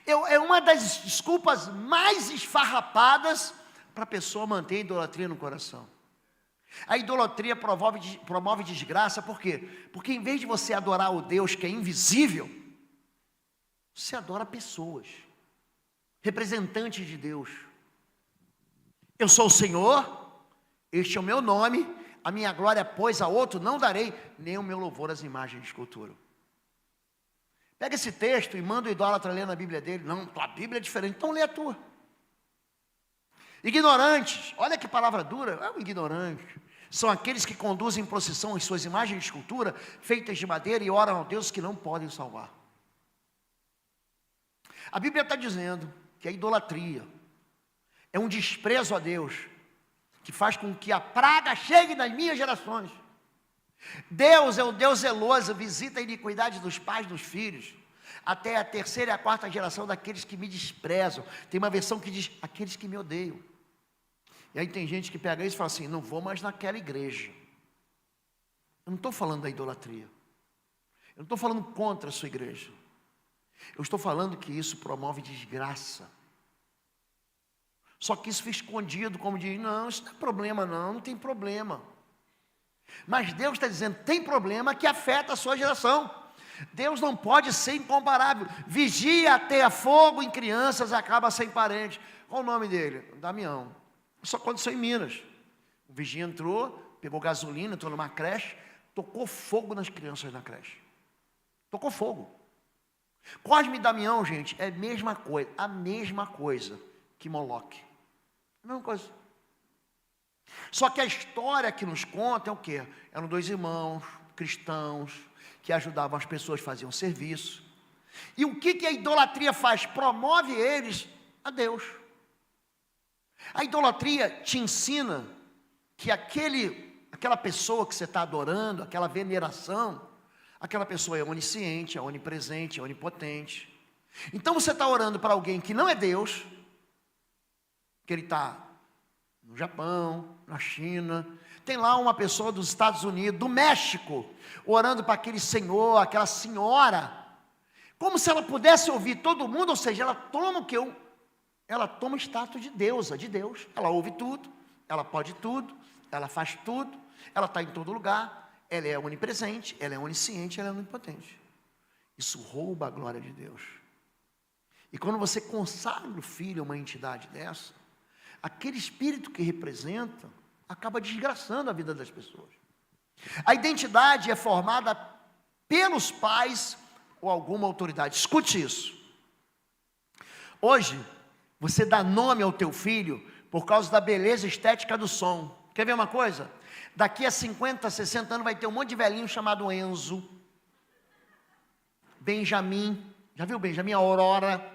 É uma das desculpas mais esfarrapadas para a pessoa manter a idolatria no coração. A idolatria promove desgraça, por quê? Porque em vez de você adorar o Deus que é invisível, você adora pessoas, representantes de Deus. Eu sou o Senhor, este é o meu nome, a minha glória, pois, a outro não darei, nem o meu louvor às imagens de escultura. Pega esse texto e manda o idólatra ler na Bíblia dele. Não, tua Bíblia é diferente, então lê a tua. Ignorantes, olha que palavra dura, é um ignorante. São aqueles que conduzem em procissão as suas imagens de escultura, feitas de madeira, e oram a Deus que não podem salvar. A Bíblia está dizendo que a idolatria é um desprezo a Deus, que faz com que a praga chegue nas minhas gerações. Deus é um Deus zeloso, visita a iniquidade dos pais dos filhos, até a terceira e a quarta geração daqueles que me desprezam. Tem uma versão que diz, aqueles que me odeiam. E aí tem gente que pega isso e fala assim, não vou mais naquela igreja. Eu não estou falando da idolatria. Eu não estou falando contra a sua igreja. Eu estou falando que isso promove desgraça. Só que isso fica escondido, como diz, não, isso não é problema não, não tem problema. Mas Deus está dizendo, tem problema que afeta a sua geração. Deus não pode ser incomparável. Vigia até fogo em crianças, acaba sem parente. Qual o nome dele? Damião. Isso aconteceu em Minas. O vigia entrou, pegou gasolina, entrou numa creche, tocou fogo nas crianças na creche. Tocou fogo. Cosme e Damião, gente, é a mesma coisa que Moloque. A mesma coisa. Só que a história que nos conta é o quê? Eram dois irmãos cristãos que ajudavam as pessoas, faziam serviço. E o que a idolatria faz? Promove eles a Deus. A idolatria te ensina que aquela pessoa que você está adorando, aquela veneração, aquela pessoa é onisciente, é onipresente, é onipotente. Então você está orando para alguém que não é Deus, que ele está no Japão, na China, tem lá uma pessoa dos Estados Unidos, do México, orando para aquele senhor, aquela senhora, como se ela pudesse ouvir todo mundo, ou seja, ela toma ela toma o status de deusa, de Deus, ela ouve tudo, ela pode tudo, ela faz tudo, ela está em todo lugar, ela é onipresente, ela é onisciente, ela é onipotente. Isso rouba a glória de Deus. E quando você consagra o filho a uma entidade dessa, aquele espírito que representa, acaba desgraçando a vida das pessoas. A identidade é formada pelos pais ou alguma autoridade. Escute isso. Hoje, você dá nome ao teu filho por causa da beleza estética do som. Quer ver uma coisa? Daqui a 50, 60 anos vai ter um monte de velhinho chamado Enzo, Benjamin, já viu Benjamin? Aurora.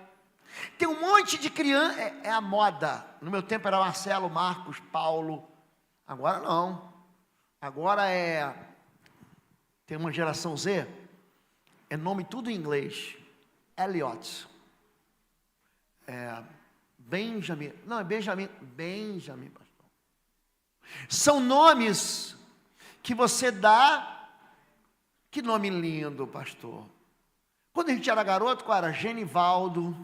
Tem um monte de criança, é a moda. No meu tempo era Marcelo, Marcos, Paulo. Agora não. Agora tem uma geração Z, é nome tudo em inglês. Elliot. Benjamin, não é Benjamin, pastor. São nomes que você dá, que nome lindo, pastor. Quando a gente era garoto, qual era? Genivaldo.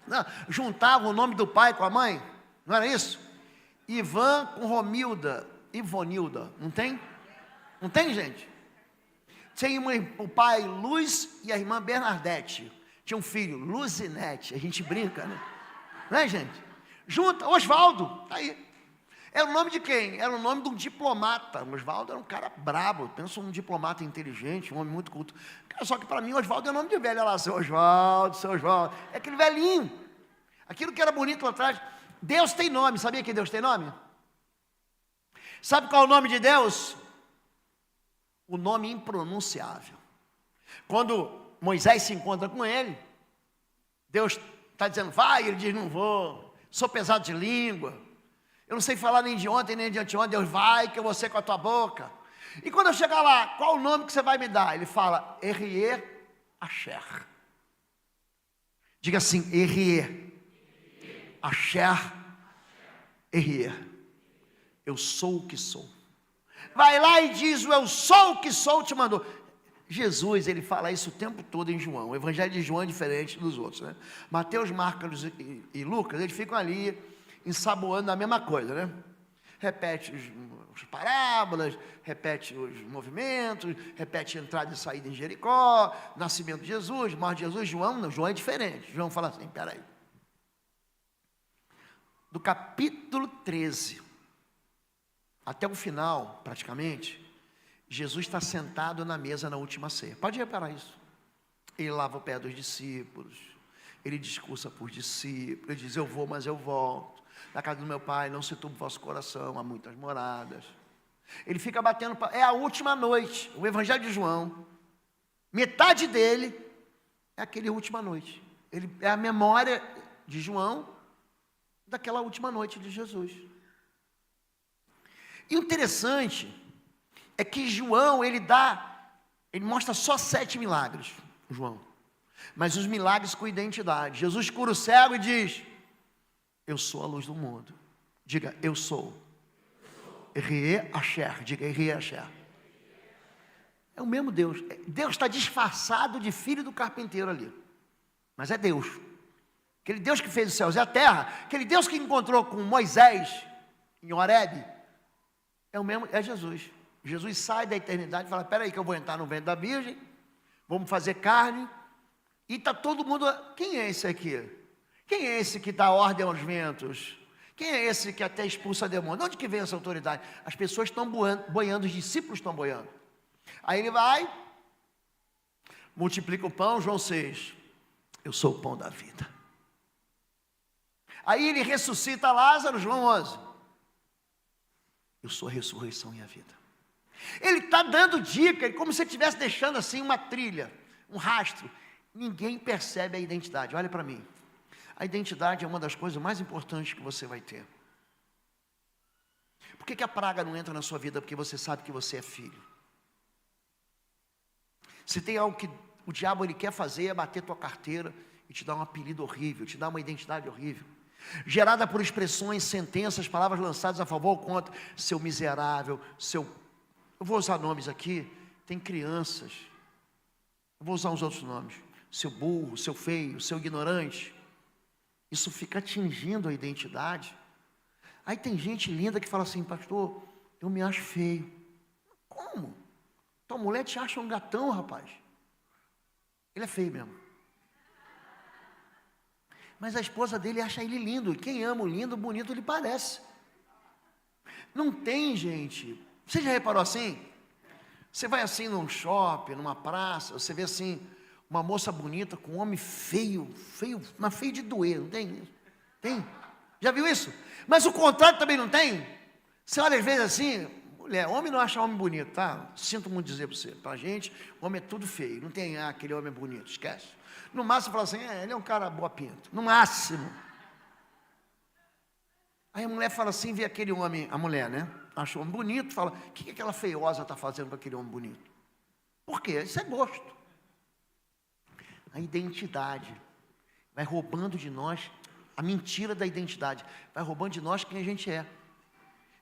Não, juntava o nome do pai com a mãe, não era isso? Ivan com Romilda, Ivonilda, não tem? Não tem, gente? Tinha o pai Luz e a irmã Bernadette. Tinha um filho, Luzinete, a gente brinca, né? Não é, gente? Junta, Osvaldo, tá aí. Era o nome de quem? Era o nome de um diplomata. Osvaldo era um cara brabo, pensa um diplomata inteligente, um homem muito culto. Só que para mim, Osvaldo é nome de velho. Olha lá, seu Osvaldo. É aquele velhinho. Aquilo que era bonito lá atrás. Deus tem nome, sabia que Deus tem nome? Sabe qual é o nome de Deus? O nome impronunciável. Quando Moisés se encontra com ele, Deus está dizendo, vai, ele diz, não vou, sou pesado de língua, eu não sei falar nem de ontem, nem de anteontem. Deus, vai, que eu vou ser com a tua boca. E quando eu chegar lá, qual o nome que você vai me dar? Ele fala, Erie Asher. Diga assim, Erie Asher, Erie. Eu sou o que sou. Vai lá e diz, o eu sou o que sou, te mandou. Jesus, ele fala isso o tempo todo em João. O evangelho de João é diferente dos outros, né? Mateus, Marcos e Lucas, eles ficam ali ensaboando a mesma coisa, né? Repete as parábolas, repete os movimentos, repete a entrada e saída em Jericó, nascimento de Jesus, morte de Jesus. João não, João é diferente. João fala assim, peraí. Do capítulo 13 até o final, praticamente, Jesus está sentado na mesa na última ceia. Pode reparar isso. Ele lava o pé dos discípulos, ele discursa por discípulos, ele diz, eu vou, mas eu volto. Na casa do meu pai, não se turbe o vosso coração, há muitas moradas. Ele fica batendo, é a última noite. O evangelho de João, metade dele é aquele última noite. Ele é a memória de João daquela última noite de Jesus. E o interessante é que João, ele mostra só 7 milagres, João. Mas os milagres com identidade. Jesus cura o cego e diz, eu sou a luz do mundo. Diga, eu sou. Rie Asher, diga, Rie Asher. É o mesmo Deus. Deus está disfarçado de filho do carpinteiro ali. Mas é Deus. Aquele Deus que fez os céus e a terra, aquele Deus que encontrou com Moisés em Horebe, é o mesmo, é Jesus. Jesus sai da eternidade e fala, peraí que eu vou entrar no ventre da virgem, vamos fazer carne, e está todo mundo, quem é esse aqui? Quem é esse que dá ordem aos ventos? Quem é esse que até expulsa demônio? De onde que vem essa autoridade? As pessoas estão boiando, os discípulos estão boiando. Aí ele vai, multiplica o pão, João 6, eu sou o pão da vida. Aí ele ressuscita Lázaro, João 11, eu sou a ressurreição e a vida. Ele está dando dica, como se ele estivesse deixando assim uma trilha, um rastro. Ninguém percebe a identidade, olha para mim. A identidade é uma das coisas mais importantes que você vai ter. Por que a praga não entra na sua vida? Porque você sabe que você é filho. Se tem algo que o diabo ele quer fazer, é bater tua carteira e te dar um apelido horrível, te dar uma identidade horrível, gerada por expressões, sentenças, palavras lançadas a favor ou contra, seu miserável, eu vou usar nomes aqui, tem crianças, eu vou usar uns outros nomes, seu burro, seu feio, seu ignorante. Isso fica atingindo a identidade. Aí tem gente linda que fala assim, pastor, eu me acho feio. Como? Tua mulher te acha um gatão, rapaz. Ele é feio mesmo. Mas a esposa dele acha ele lindo. E quem ama o lindo, bonito lhe parece. Não tem, gente. Você já reparou assim? Você vai assim num shopping, numa praça, você vê assim, uma moça bonita com um homem feio, mas feio de doer, não tem? Tem? Já viu isso? Mas o contrário também não tem? Você olha às vezes assim, mulher, homem não acha homem bonito, tá? Sinto muito dizer para você, pra gente, homem é tudo feio, não tem aquele homem bonito, esquece. No máximo fala assim, ele é um cara boa pinta, no máximo. Aí a mulher fala assim, vê aquele homem, a mulher, né? Acha o homem bonito, fala, o que aquela feiosa está fazendo com aquele homem bonito? Por quê? Isso é gosto. A identidade vai roubando de nós, a mentira da identidade, vai roubando de nós quem a gente é.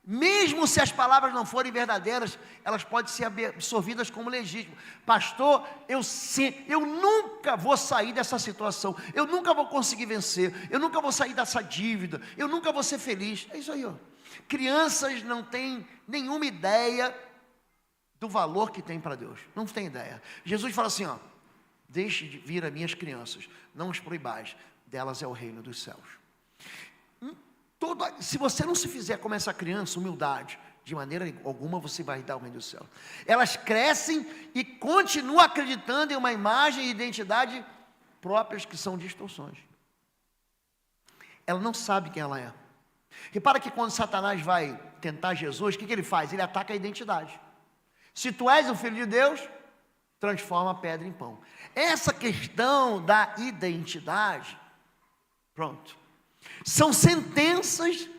Mesmo se as palavras não forem verdadeiras, elas podem ser absorvidas como legítimas. Pastor, eu nunca vou sair dessa situação, eu nunca vou conseguir vencer, eu nunca vou sair dessa dívida, eu nunca vou ser feliz. É isso aí, ó. Crianças não têm nenhuma ideia do valor que tem para Deus, não tem ideia. Jesus fala assim, ó, deixe de vir as minhas crianças, não os proibais, delas é o reino dos céus. Se você não se fizer como essa criança, humildade, de maneira alguma você vai dar o reino dos céus. Elas crescem e continuam acreditando em uma imagem e identidade próprias que são distorções. Ela não sabe quem ela é. Repara que quando Satanás vai tentar Jesus, o que ele faz? Ele ataca a identidade. Se tu és o filho de Deus, transforma a pedra em pão. Essa questão da identidade, pronto, são sentenças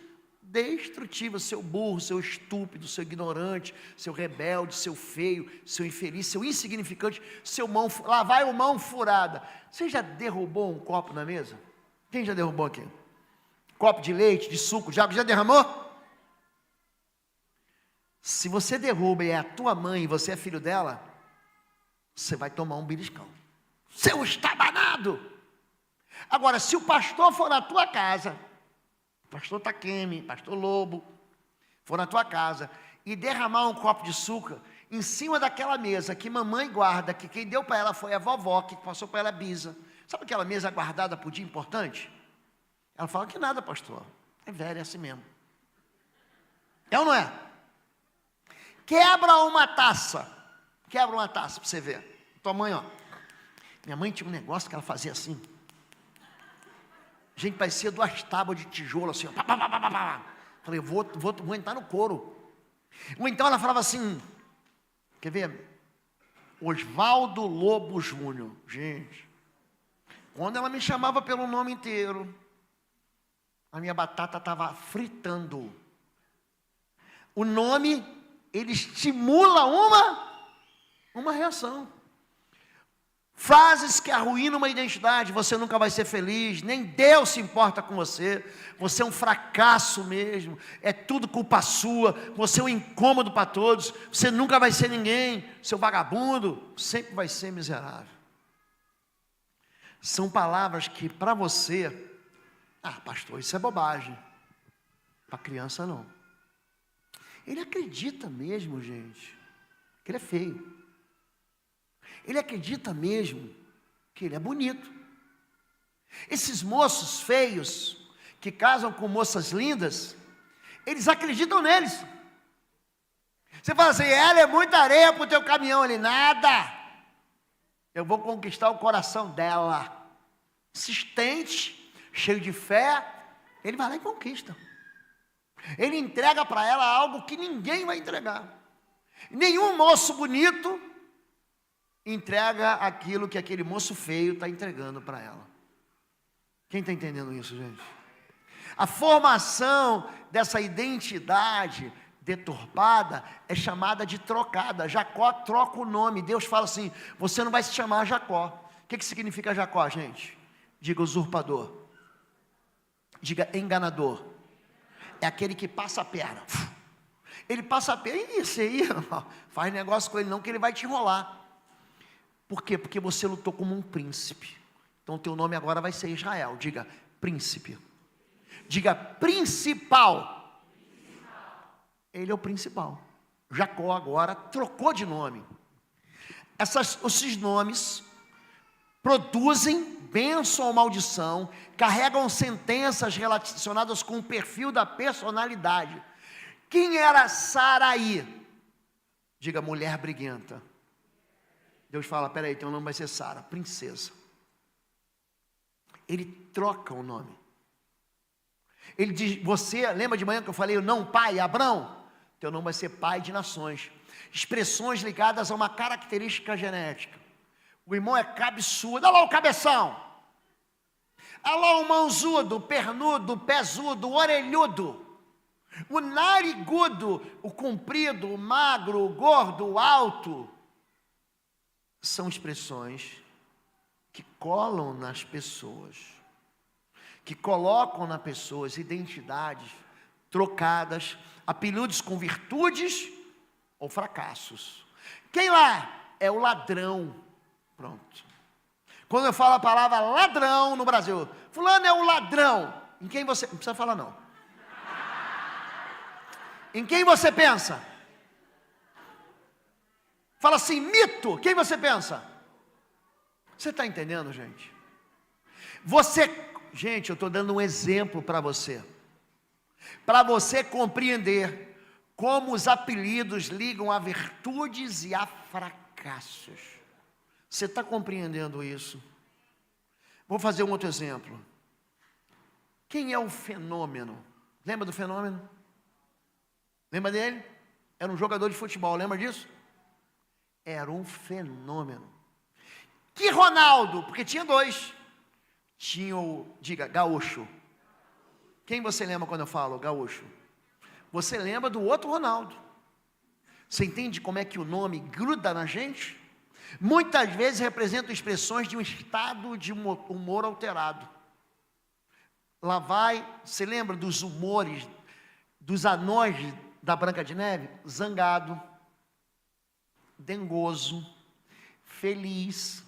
destrutivas. Seu burro, seu estúpido, seu ignorante, seu rebelde, seu feio, seu infeliz, seu insignificante, seu mão, lá vai o mão furada. Você já derrubou um copo na mesa? Quem já derrubou aqui? Copo de leite, de suco, já derramou? Se você derruba e é a tua mãe e você é filho dela, você vai tomar um beliscão. Seu estabanado! Agora, se o pastor for na tua casa, pastor Taqueme, pastor Lobo, for na tua casa e derramar um copo de açúcar em cima daquela mesa que mamãe guarda, que quem deu para ela foi a vovó, que passou para ela a bisa. Sabe aquela mesa guardada por dia importante? Ela fala que nada, pastor. É velho, é assim mesmo. É ou não é? Quebra uma taça para você ver. Tua mãe, ó. Minha mãe tinha um negócio que ela fazia assim. Gente, parecia 2 tábuas de tijolo assim, ó. Pá, pá, pá, pá, pá. Falei, vou entrar no couro. Ou então ela falava assim, quer ver? Oswaldo Lobo Júnior. Gente, quando ela me chamava pelo nome inteiro, a minha batata estava fritando. O nome, ele estimula uma reação. Frases que arruinam uma identidade. Você nunca vai ser feliz, nem Deus se importa com você. Você é um fracasso mesmo, é tudo culpa sua. Você é um incômodo para todos. Você nunca vai ser ninguém. Seu vagabundo sempre vai ser miserável. São palavras que para você, pastor, isso é bobagem. Para criança não. Ele acredita mesmo, gente, que ele é feio. Ele acredita mesmo que ele é bonito. Esses moços feios, que casam com moças lindas, eles acreditam neles. Você fala assim, ela é muita areia para o teu caminhão. Ele, nada. Eu vou conquistar o coração dela. Insistente, cheio de fé, ele vai lá e conquista. Ele entrega para ela algo que ninguém vai entregar. Nenhum moço bonito entrega aquilo que aquele moço feio está entregando para ela. Quem está entendendo isso, gente? A formação dessa identidade deturpada é chamada de trocada. Jacó troca o nome. Deus fala assim, você não vai se chamar Jacó. O que significa Jacó, gente? Diga usurpador. Diga enganador. É aquele que passa a perna. Ele passa a perna. Isso aí, faz negócio com ele não, que ele vai te enrolar. Por quê? Porque você lutou como um príncipe. Então, teu nome agora vai ser Israel. Diga, príncipe. Diga, principal. Ele é o principal. Jacó agora trocou de nome. Esses nomes produzem bênção ou maldição, carregam sentenças relacionadas com o perfil da personalidade. Quem era Saraí? Diga, mulher briguenta. Deus fala, peraí, teu nome vai ser Sara, princesa. Ele troca o nome. Ele diz, você, lembra de manhã que eu falei, não pai, Abrão? Teu nome vai ser pai de nações. Expressões ligadas a uma característica genética. O irmão é cabeçudo, olha lá o cabeção. Olha lá o mãozudo, o pernudo, o pezudo, o orelhudo. O narigudo, o comprido, o magro, o gordo, o alto. São expressões que colam nas pessoas, que colocam nas pessoas identidades trocadas, apelidos com virtudes ou fracassos. Quem lá é o ladrão? Pronto. Quando eu falo a palavra ladrão no Brasil, fulano é o ladrão. Em quem você... Não precisa falar não. Em quem você pensa? Fala assim, mito. Quem você pensa? Você está entendendo, gente? Gente, eu estou dando um exemplo para você. Para você compreender como os apelidos ligam a virtudes e a fracassos. Você está compreendendo isso? Vou fazer um outro exemplo. Quem é o Fenômeno? Lembra do Fenômeno? Lembra dele? Era um jogador de futebol, lembra disso? Era um fenômeno. Que Ronaldo? Porque tinha 2. Tinha o, diga, Gaúcho. Quem você lembra quando eu falo Gaúcho? Você lembra do outro Ronaldo. Você entende como é que o nome gruda na gente? Muitas vezes representam expressões de um estado de humor alterado. Lá vai, você lembra dos humores dos anões da Branca de Neve? Zangado, dengoso, feliz,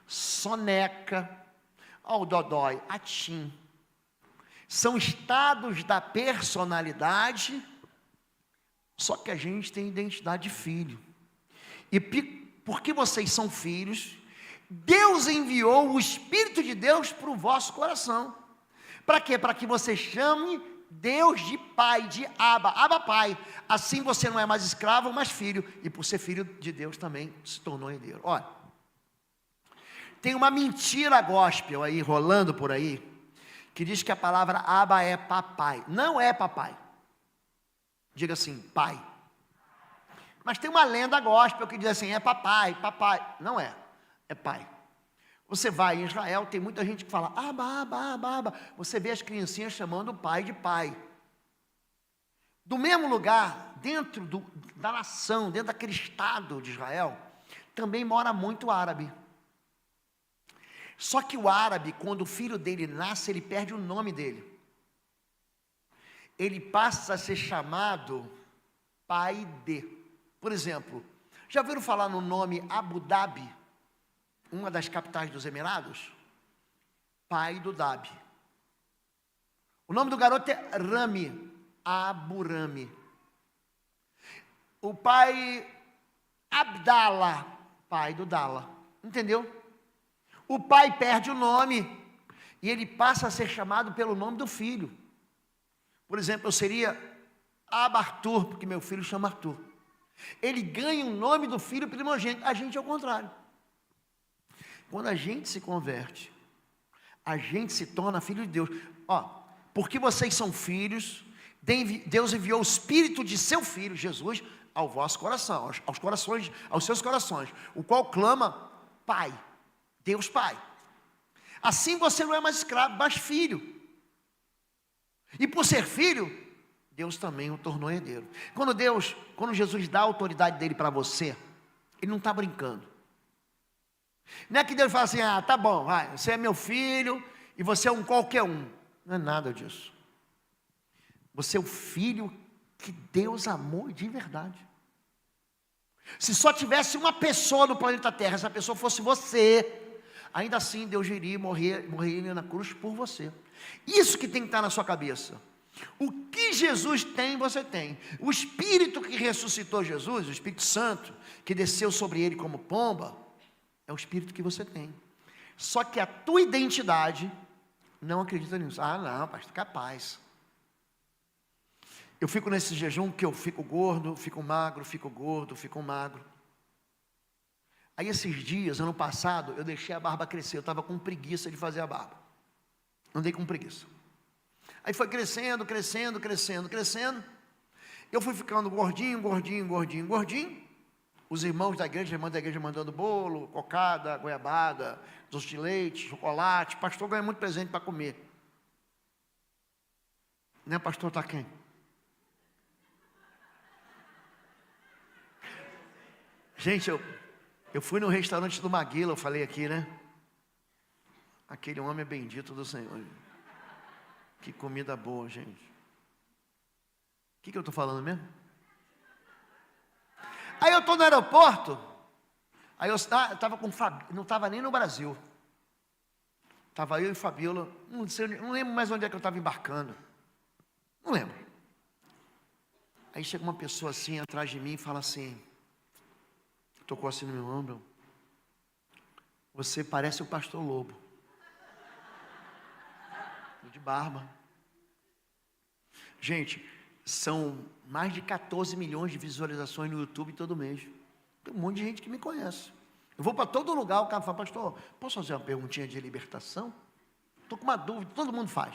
soneca, ó o dodói, atim. São estados da personalidade, só que a gente tem identidade de filho. E porque vocês são filhos, Deus enviou o Espírito de Deus para o vosso coração. Para quê? Para que você chame Deus de Pai, de Abba, Abba Pai. Assim você não é mais escravo, mas filho. E por ser filho de Deus também se tornou herdeiro. Olha, tem uma mentira gospel aí, rolando por aí, que diz que a palavra Abba é papai. Não é papai. Diga assim, pai. Mas tem uma lenda gospel que diz assim, é papai, papai. Não é, é pai. Você vai em Israel, tem muita gente que fala, Abba, Abba, Abba, Abba. Você vê as criancinhas chamando o pai de pai. Do mesmo lugar, dentro da nação, dentro daquele estado de Israel, também mora muito árabe. Só que o árabe, quando o filho dele nasce, ele perde o nome dele. Ele passa a ser chamado pai de. Por exemplo, já ouviram falar no nome Abu Dhabi? Uma das capitais dos Emirados? Pai do Dhabi. O nome do garoto é Rami, Abu Rami. O pai Abdallah, pai do Dala. Entendeu? O pai perde o nome e ele passa a ser chamado pelo nome do filho. Por exemplo, eu seria Abartur, porque meu filho chama Arthur. Ele ganha o nome do filho primogênito. A gente é o contrário. Quando a gente se converte, a gente se torna filho de Deus. Ó, porque vocês são filhos, Deus enviou o Espírito de seu Filho, Jesus, ao vosso coração, aos corações, aos seus corações, o qual clama, Pai, Deus Pai. Assim você não é mais escravo, mas filho. E por ser filho, Deus também o tornou herdeiro. Quando Jesus dá a autoridade dele para você, ele não está brincando. Não é que Deus fala assim, ah, tá bom, vai, você é meu filho e você é um qualquer um. Não é nada disso. Você é o filho que Deus amou de verdade. Se só tivesse uma pessoa no planeta Terra, essa pessoa fosse você, ainda assim Deus iria morrer na cruz por você. Isso que tem que estar na sua cabeça. O que Jesus tem, você tem. O Espírito que ressuscitou Jesus, o Espírito Santo, que desceu sobre ele como pomba, é o Espírito que você tem. Só que a tua identidade não acredita nisso. Ah, não, pastor, capaz. Eu fico nesse jejum que eu fico gordo, fico magro, fico gordo, fico magro. Aí esses dias, ano passado, eu deixei a barba crescer. Eu estava com preguiça de fazer a barba. Andei com preguiça. Aí foi crescendo, crescendo, crescendo, crescendo. Eu fui ficando gordinho, gordinho, gordinho, gordinho. Os irmãos da igreja, mandando bolo, cocada, goiabada, doce de leite, chocolate. O pastor ganha muito presente para comer. Né, pastor, está quem? Gente, eu fui no restaurante do Maguila, eu falei aqui, né? Aquele homem é bendito do Senhor. Que comida boa, gente. O que eu estou falando mesmo? Aí eu estou no aeroporto. Aí eu estava com Fabiola, não estava nem no Brasil. Estava eu e Fabiola, não lembro mais onde é que eu estava embarcando. Não lembro. Aí chega uma pessoa assim atrás de mim e fala assim, tocou assim no meu ombro, você parece o pastor Lobo. De barba. Gente, são mais de 14 milhões de visualizações no YouTube todo mês. Tem um monte de gente que me conhece. Eu vou para todo lugar, o cara fala, pastor, posso fazer uma perguntinha de libertação? Estou com uma dúvida, todo mundo faz.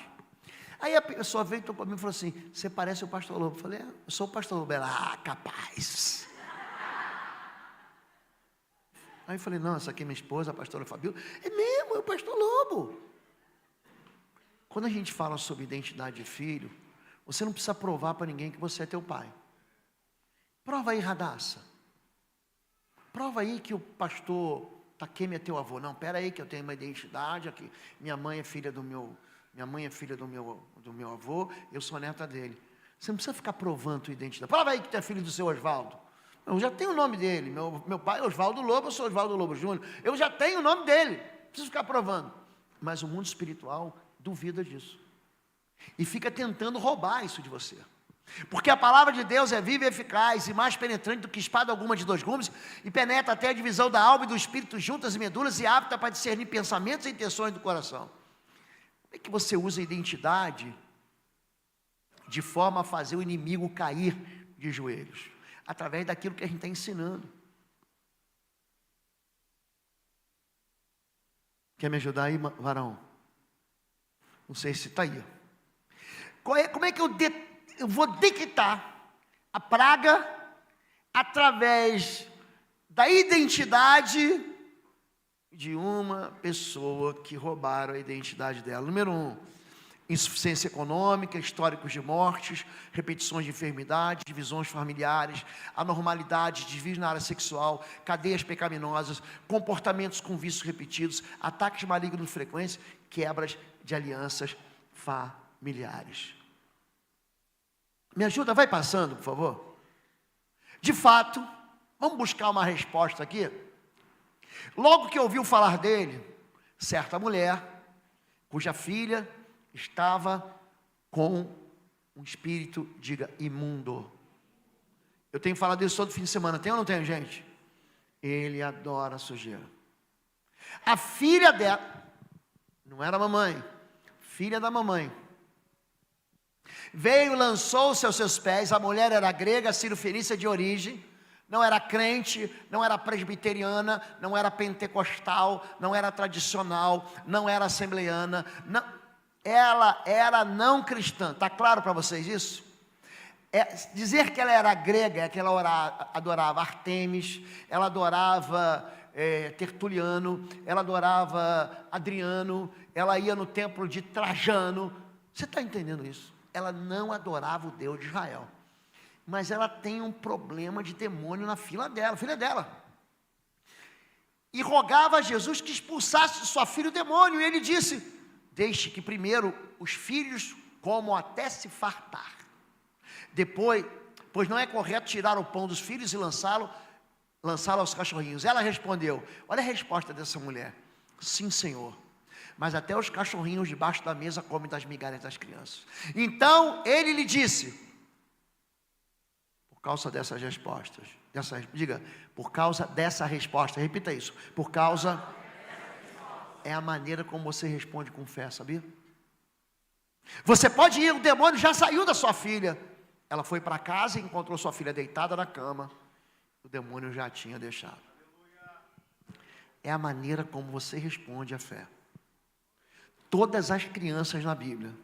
Aí a pessoa veio e tocou para mim e falou assim, você parece o pastor Lobo. Eu falei, eu sou o pastor Lobo. Ela, capaz. Aí eu falei, não, essa aqui é minha esposa, a pastora Fabiola. É mesmo, é o pastor Lobo. Quando a gente fala sobre identidade de filho, você não precisa provar para ninguém que você é teu pai. Prova aí, Radassa. Prova aí que o pastor Takemi é teu avô. Não, pera aí que eu tenho uma identidade aqui. Minha mãe é filha do meu avô, eu sou neta dele. Você não precisa ficar provando a tua identidade. Prova aí que tu é filho do seu Osvaldo. Eu já tenho o nome dele. Meu pai é Oswaldo Lobo, eu sou Oswaldo Lobo Júnior. Eu já tenho o nome dele. Não preciso ficar provando. Mas o mundo espiritual duvida disso. E fica tentando roubar isso de você. Porque a palavra de Deus é viva e eficaz e mais penetrante do que espada alguma de 2 gumes e penetra até a divisão da alma e do espírito, juntas e medulas, e apta para discernir pensamentos e intenções do coração. Como é que você usa a identidade de forma a fazer o inimigo cair de joelhos? Através daquilo que a gente está ensinando. Quer me ajudar aí, varão? Não sei se está aí. Como é que eu vou detectar a praga através da identidade de uma pessoa que roubaram a identidade dela? Número 1, insuficiência econômica, históricos de mortes, repetições de enfermidades, divisões familiares, anormalidades, desvios na área sexual, cadeias pecaminosas, comportamentos com vícios repetidos, ataques malignos frequentes, quebras de alianças familiares. Me ajuda, vai passando, por favor. De fato, vamos buscar uma resposta aqui. Logo que ouviu falar dele, certa mulher, cuja filha estava com um espírito, diga, imundo. Eu tenho falado isso todo fim de semana, tem ou não tem, gente? Ele adora sujeira. A filha dela, não era a mamãe, filha da mamãe, veio, lançou-se aos seus pés. A mulher era grega, sírio-fenícia de origem, não era crente, não era presbiteriana, não era pentecostal, não era tradicional, não era assembleiana, não, ela era não cristã. Está claro para vocês isso? Dizer que ela era grega é que ela adorava Artemis, ela adorava Tertuliano, ela adorava Adriano, ela ia no templo de Trajano. Você está entendendo isso? Ela não adorava o Deus de Israel, mas ela tem um problema de demônio na filha dela, e rogava a Jesus que expulsasse de sua filha o demônio, e ele disse: deixe que primeiro os filhos comam até se fartar, depois, pois não é correto tirar o pão dos filhos e lançá-lo aos cachorrinhos. Ela respondeu, olha a resposta dessa mulher: sim, Senhor, mas até os cachorrinhos debaixo da mesa comem das migalhas das crianças. Então ele lhe disse, por causa dessas respostas, por causa dessa resposta, repita isso, por causa, é a maneira como você responde com fé, sabia? Você pode ir, o demônio já saiu da sua filha, ela foi para casa e encontrou sua filha deitada na cama, o demônio já tinha deixado. É a maneira como você responde à fé. Todas as crianças na Bíblia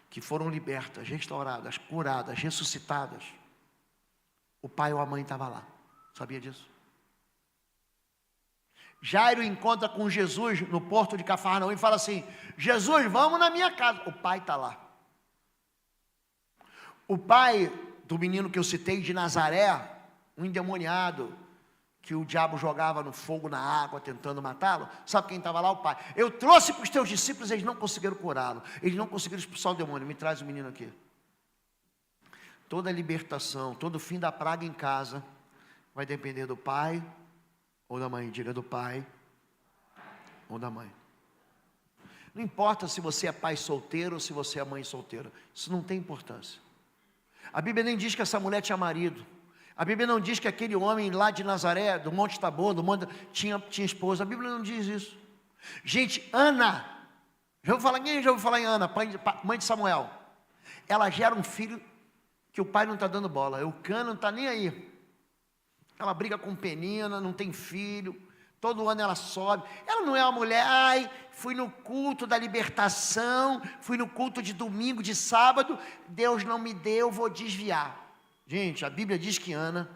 que foram libertas, restauradas, curadas, ressuscitadas, o pai ou a mãe estava lá. Sabia disso? Jairo encontra com Jesus no porto de Cafarnaum e fala assim: Jesus, vamos na minha casa. O pai está lá. O pai do menino que eu citei de Nazaré, um endemoniado, que o diabo jogava no fogo, na água, tentando matá-lo, sabe quem estava lá? O pai. Eu trouxe para os teus discípulos, eles não conseguiram curá-lo, eles não conseguiram expulsar o demônio. Me traz o menino aqui. Toda libertação, todo fim da praga em casa, vai depender do pai ou da mãe. Diga, do pai ou da mãe. Não importa se você é pai solteiro ou se você é mãe solteira, isso não tem importância. A Bíblia nem diz que essa mulher tinha marido. A Bíblia não diz que aquele homem lá de Nazaré, do Monte Tabor, tinha esposa. A Bíblia não diz isso. Gente, Ana, já ouviu falar em Ana, mãe de Samuel? Ela gera um filho que o pai não está dando bola. Eucana não está nem aí. Ela briga com Penina, não tem filho. Todo ano ela sobe. Ela não é uma mulher, fui no culto da libertação, fui no culto de domingo, de sábado, Deus não me deu, vou desviar. Gente, a Bíblia diz que Ana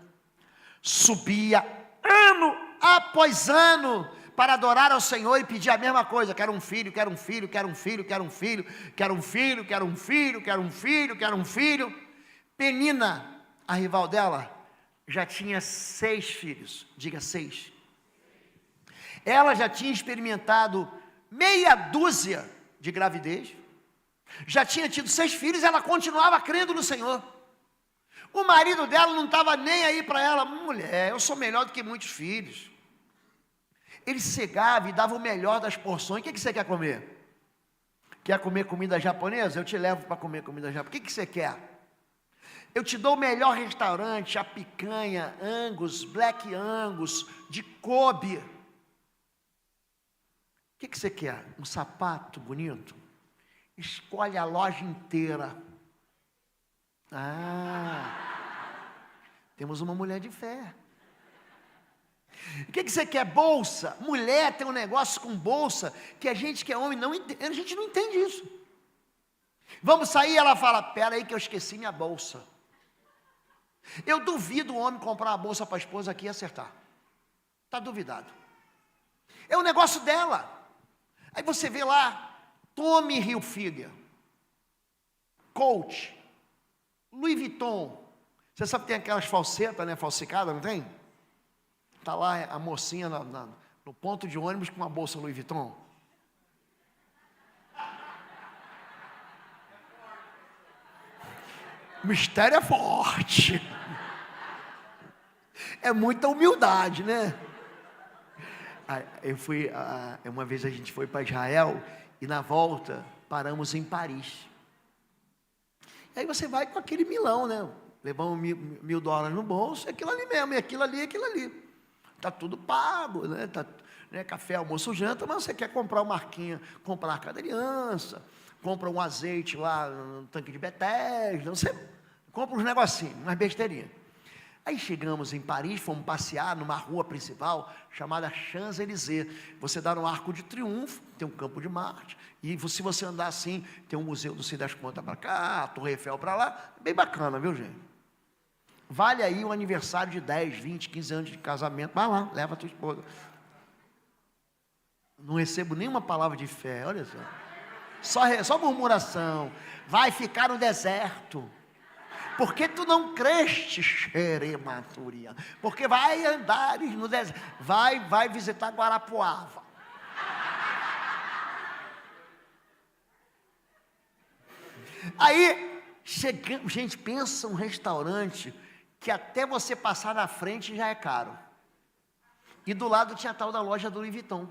subia ano após ano para adorar ao Senhor e pedir a mesma coisa: quero um filho, quero um filho, quero um filho, quero um filho, quero um filho, quero um filho, quero um filho, quero um filho. Penina, a rival dela, já tinha 6 filhos, diga 6. Ela já tinha experimentado meia dúzia de gravidez, já tinha tido 6 filhos, ela continuava crendo no Senhor. O marido dela não estava nem aí para ela. Mulher, eu sou melhor do que muitos filhos. Ele chegava e dava o melhor das porções. O que você quer comer? Quer comer comida japonesa? Eu te levo para comer comida japonesa. O que você quer? Eu te dou o melhor restaurante, a picanha, Angus, Black Angus, de Kobe. O que você quer? Um sapato bonito? Escolhe a loja inteira. Temos uma mulher de fé. O que você quer? Bolsa? Mulher tem um negócio com bolsa que a gente que é homem não entende. A gente não entende isso. Vamos sair, ela fala, pera aí que eu esqueci minha bolsa. Eu duvido o homem comprar uma bolsa para a esposa aqui e acertar. Está duvidado. É o negócio dela. Aí você vê lá, Tommy Hilfiger, Coach, Louis Vuitton. Você sabe que tem aquelas falsetas, né? Falsificadas, não tem? Está lá a mocinha no ponto de ônibus com uma bolsa Louis Vuitton. O mistério é forte. É muita humildade, né? Uma vez a gente foi para Israel e na volta paramos em Paris. E aí você vai com aquele milão, né? Levamos $1.000 no bolso, é aquilo ali mesmo, é aquilo ali, é aquilo ali. Está tudo pago, né? Café, almoço, janta, mas você quer comprar uma marquinha, comprar uma cadeirança, compra um azeite lá no tanque de Bethesda, você compra uns negocinhos, umas besteirinhas. Aí chegamos em Paris, fomos passear numa rua principal chamada Champs-Élysées. Você dá no Arco de Triunfo, tem um Campo de Marte, e se você andar assim, tem um Museu do Cid das Contas para cá, a Torre Eiffel para lá, bem bacana, viu, gente? Vale aí um aniversário de 10, 20, 15 anos de casamento, vai lá, leva a tua esposa. Não recebo nenhuma palavra de fé, olha só. Só murmuração. Vai ficar no deserto. Porque tu não creste, xerematuria. Porque vai andar no deserto. Vai visitar Guarapuava. Aí, chegamos, gente, pensa um restaurante que até você passar na frente já é caro. E do lado tinha a tal da loja do Louis Vuitton.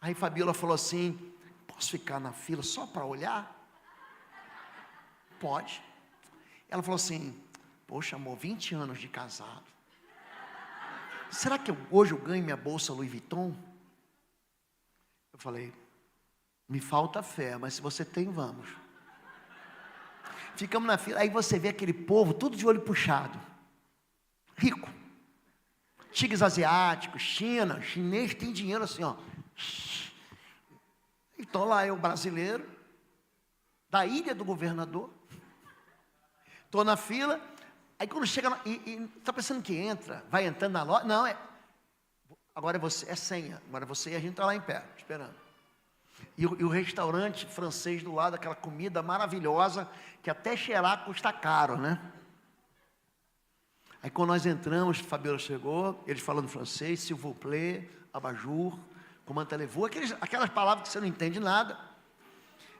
Aí Fabiola falou assim, posso ficar na fila só para olhar? Pode. Ela falou assim, poxa amor, 20 anos de casado. Será que hoje eu ganho minha bolsa Louis Vuitton? Eu falei, me falta fé, mas se você tem, vamos. Ficamos na fila, aí você vê aquele povo, tudo de olho puxado. Rico. Tigres asiáticos, China, chinês tem dinheiro assim, ó. Então lá eu, brasileiro, da ilha do governador, estou na fila, aí quando chega, está pensando que entra, vai entrando na loja, não, agora é você, é senha, agora é você e a gente está lá em pé, esperando. E o restaurante francês do lado, aquela comida maravilhosa, que até cheirar custa caro, né? Aí quando nós entramos, Fabiola chegou, eles falando francês, s'il vous plaît, abajur, comanda levou, aquelas palavras que você não entende nada.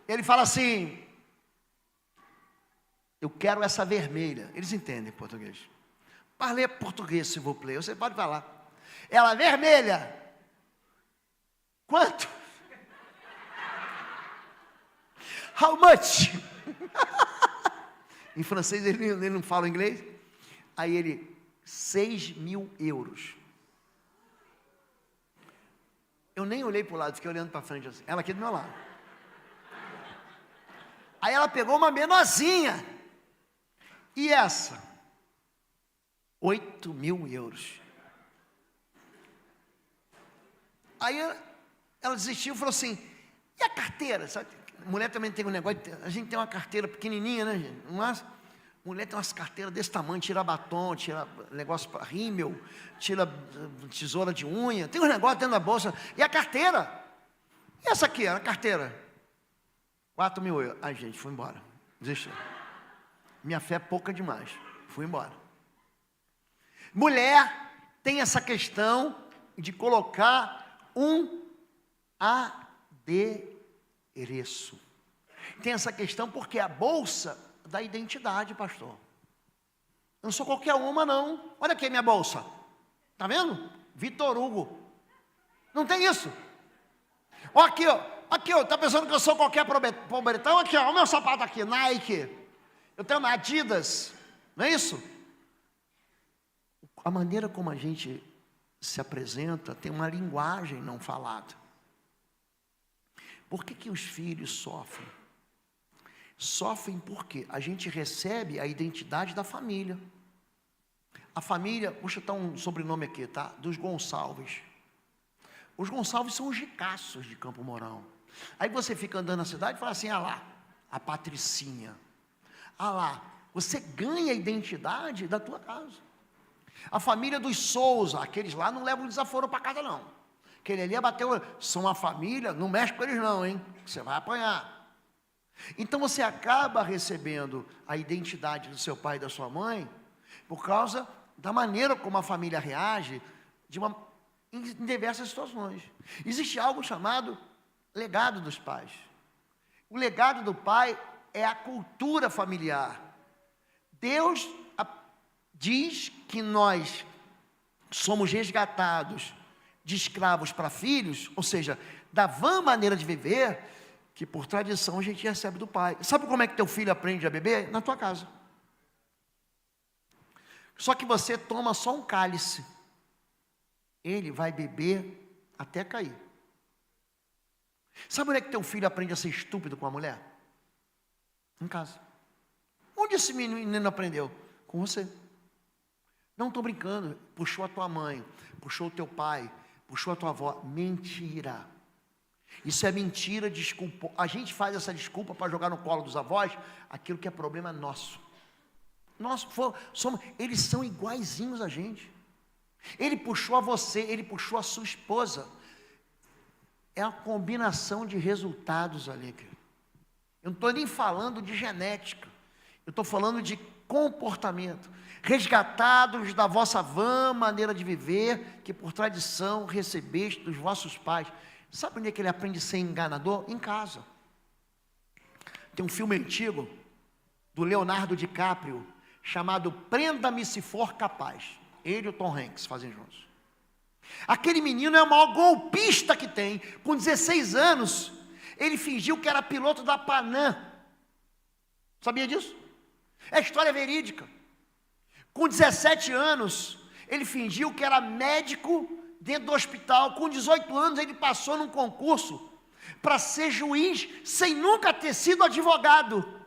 Ele fala assim, eu quero essa vermelha. Eles entendem português. Parlez português, s'il vous plaît, você pode falar. Ela, vermelha. Quanto? How much? Em francês ele não fala inglês. Aí ele, 6.000 euros. Eu nem olhei para o lado, fiquei olhando para frente assim. Ela aqui do meu lado. Aí ela pegou uma menorzinha. E essa? 8.000 euros. Aí ela desistiu e falou assim, e a carteira? Sabe? Mulher também tem um negócio, a gente tem uma carteira pequenininha, né, gente? Mas mulher tem umas carteiras desse tamanho, tira batom, tira negócio para rímel, tira tesoura de unha, tem uns negócios dentro da bolsa. E a carteira? E essa aqui, a carteira? 4.000 euros. Ai, gente, fui embora. Desistiu. Minha fé é pouca demais. Fui embora. Mulher tem essa questão de colocar um adereço. Tem essa questão porque a bolsa da identidade, pastor. Eu não sou qualquer uma, não. Olha aqui a minha bolsa. Está vendo? Vitor Hugo. Não tem isso. Ó, aqui, ó. Aqui, ó. Está pensando que eu sou qualquer pobretão? Aqui, ó. O meu sapato aqui, Nike. Eu tenho na Adidas. Não é isso? A maneira como a gente se apresenta tem uma linguagem não falada. Por que os filhos sofrem? Sofrem porque a gente recebe a identidade da família. A família, deixa eu dar um sobrenome aqui, tá? Dos Gonçalves. Os Gonçalves são os ricaços de Campo Mourão. Aí você fica andando na cidade e fala assim, ah lá, a Patricinha. Ah lá, você ganha a identidade da tua casa. A família dos Souza, aqueles lá não levam desaforo para casa não. Aquele ali bateu, são uma família, não mexe com eles não, hein? Você vai apanhar. Então você acaba recebendo a identidade do seu pai e da sua mãe por causa da maneira como a família reage em diversas situações. Existe algo chamado legado dos pais. O legado do pai é a cultura familiar. Deus diz que nós somos resgatados de escravos para filhos, ou seja, da vã maneira de viver, que por tradição a gente recebe do pai. Sabe como é que teu filho aprende a beber? Na tua casa. Só que você toma só um cálice. Ele vai beber até cair. Sabe onde é que teu filho aprende a ser estúpido com a mulher? Em casa. Onde esse menino aprendeu? Com você. Não estou brincando. Puxou a tua mãe, puxou o teu pai, puxou a tua avó. Mentira. Isso é mentira, desculpa. A gente faz essa desculpa para jogar no colo dos avós aquilo que é problema nosso. Eles são iguaizinhos a gente. Ele puxou a você, ele puxou a sua esposa. É uma combinação de resultados ali, querido. Eu não estou nem falando de genética. Eu estou falando de comportamento. Resgatados da vossa vã maneira de viver, que por tradição recebeste dos vossos pais. Sabe onde é que ele aprende a ser enganador? Em casa. Tem um filme antigo, do Leonardo DiCaprio, chamado Prenda-me se for capaz. Ele e o Tom Hanks fazem juntos. Aquele menino é o maior golpista que tem. Com 16 anos, ele fingiu que era piloto da Panam. Sabia disso? É história verídica. Com 17 anos, ele fingiu que era médico dentro do hospital. Com 18 anos, ele passou num concurso para ser juiz, sem nunca ter sido advogado.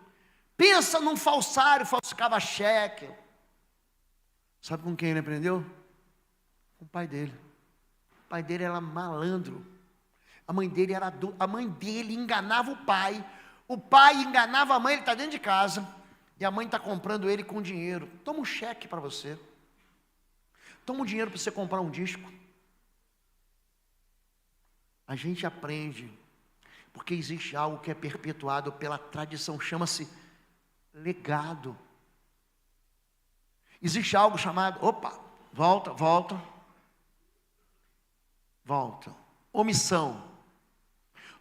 Pensa num falsário, falsificava cheque. Sabe com quem ele aprendeu? Com o pai dele. O pai dele era malandro. A mãe dele enganava o pai enganava a mãe, ele está dentro de casa, e a mãe está comprando ele com dinheiro. Toma um cheque para você. Toma um dinheiro para você comprar um disco. A gente aprende, porque existe algo que é perpetuado pela tradição, chama-se legado. Existe algo chamado, volta. Omissão.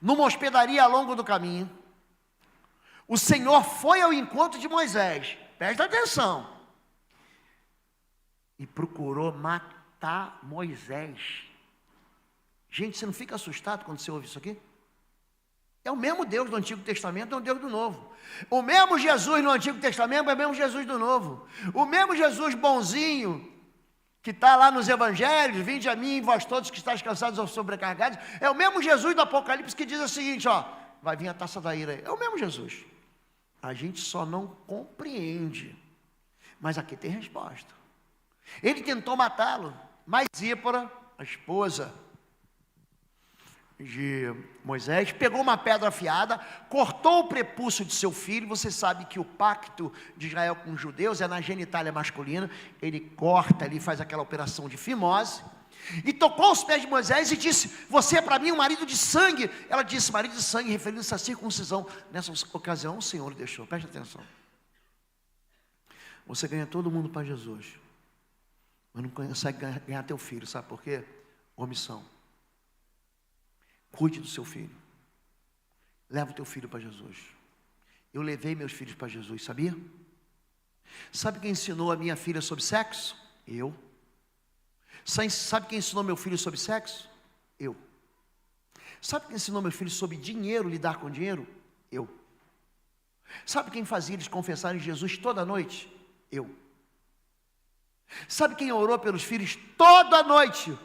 Numa hospedaria ao longo do caminho, o Senhor foi ao encontro de Moisés, presta atenção, e procurou matar Moisés. Gente, você não fica assustado quando você ouve isso aqui? É o mesmo Deus do Antigo Testamento, é o Deus do Novo. O mesmo Jesus no Antigo Testamento é o mesmo Jesus do Novo. O mesmo Jesus bonzinho, que está lá nos Evangelhos, vinde a mim, vós todos que estáis cansados ou sobrecarregados, é o mesmo Jesus do Apocalipse que diz o seguinte, vai vir a taça da ira aí. É o mesmo Jesus. A gente só não compreende. Mas aqui tem resposta. Ele tentou matá-lo, mas Zípora, a esposa de Moisés, pegou uma pedra afiada, cortou o prepúcio de seu filho. Você sabe que o pacto de Israel com os judeus é na genitália masculina. Ele corta ali, faz aquela operação de fimose, e tocou os pés de Moisés e disse, você é para mim um marido de sangue. Ela disse, marido de sangue, referindo-se à circuncisão. Nessa ocasião o Senhor deixou, preste atenção. Você ganha todo mundo para Jesus, mas não consegue ganhar teu filho, sabe por quê? Omissão. Cuide do seu filho. Leva o teu filho para Jesus. eu levei meus filhos para Jesus, sabia? Sabe quem ensinou a minha filha sobre sexo? Eu. Sabe quem ensinou meu filho sobre sexo? Eu. Sabe quem ensinou meu filho sobre dinheiro, lidar com dinheiro? Eu. Sabe quem fazia eles confessarem Jesus toda noite? Eu. Sabe quem orou pelos filhos toda noite?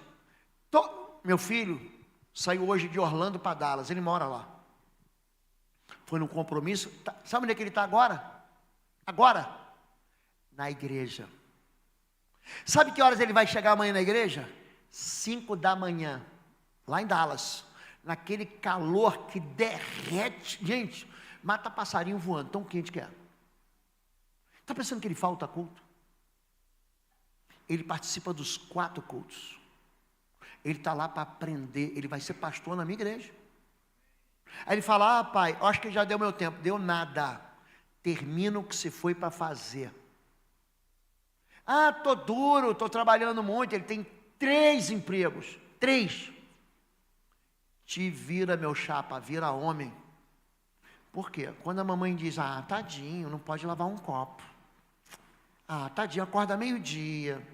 Meu filho saiu hoje de Orlando para Dallas, ele mora lá. Foi num compromisso. Sabe onde é que ele está agora? Agora? Na igreja. Sabe que horas ele vai chegar amanhã na igreja? 5 da manhã, lá em Dallas. Naquele calor que derrete. Gente, mata passarinho voando, tão quente que é. Está pensando que ele falta culto? Ele participa dos 4 cultos. Ele está lá para aprender. Ele vai ser pastor na minha igreja. Aí ele fala: pai, acho que já deu meu tempo. Deu nada. Termina o que você foi para fazer. Tô duro, tô trabalhando muito. Ele tem 3 empregos. 3. Te vira, meu chapa, vira homem. Por quê? Quando a mamãe diz: tadinho, não pode lavar um copo. Tadinho, acorda meio-dia.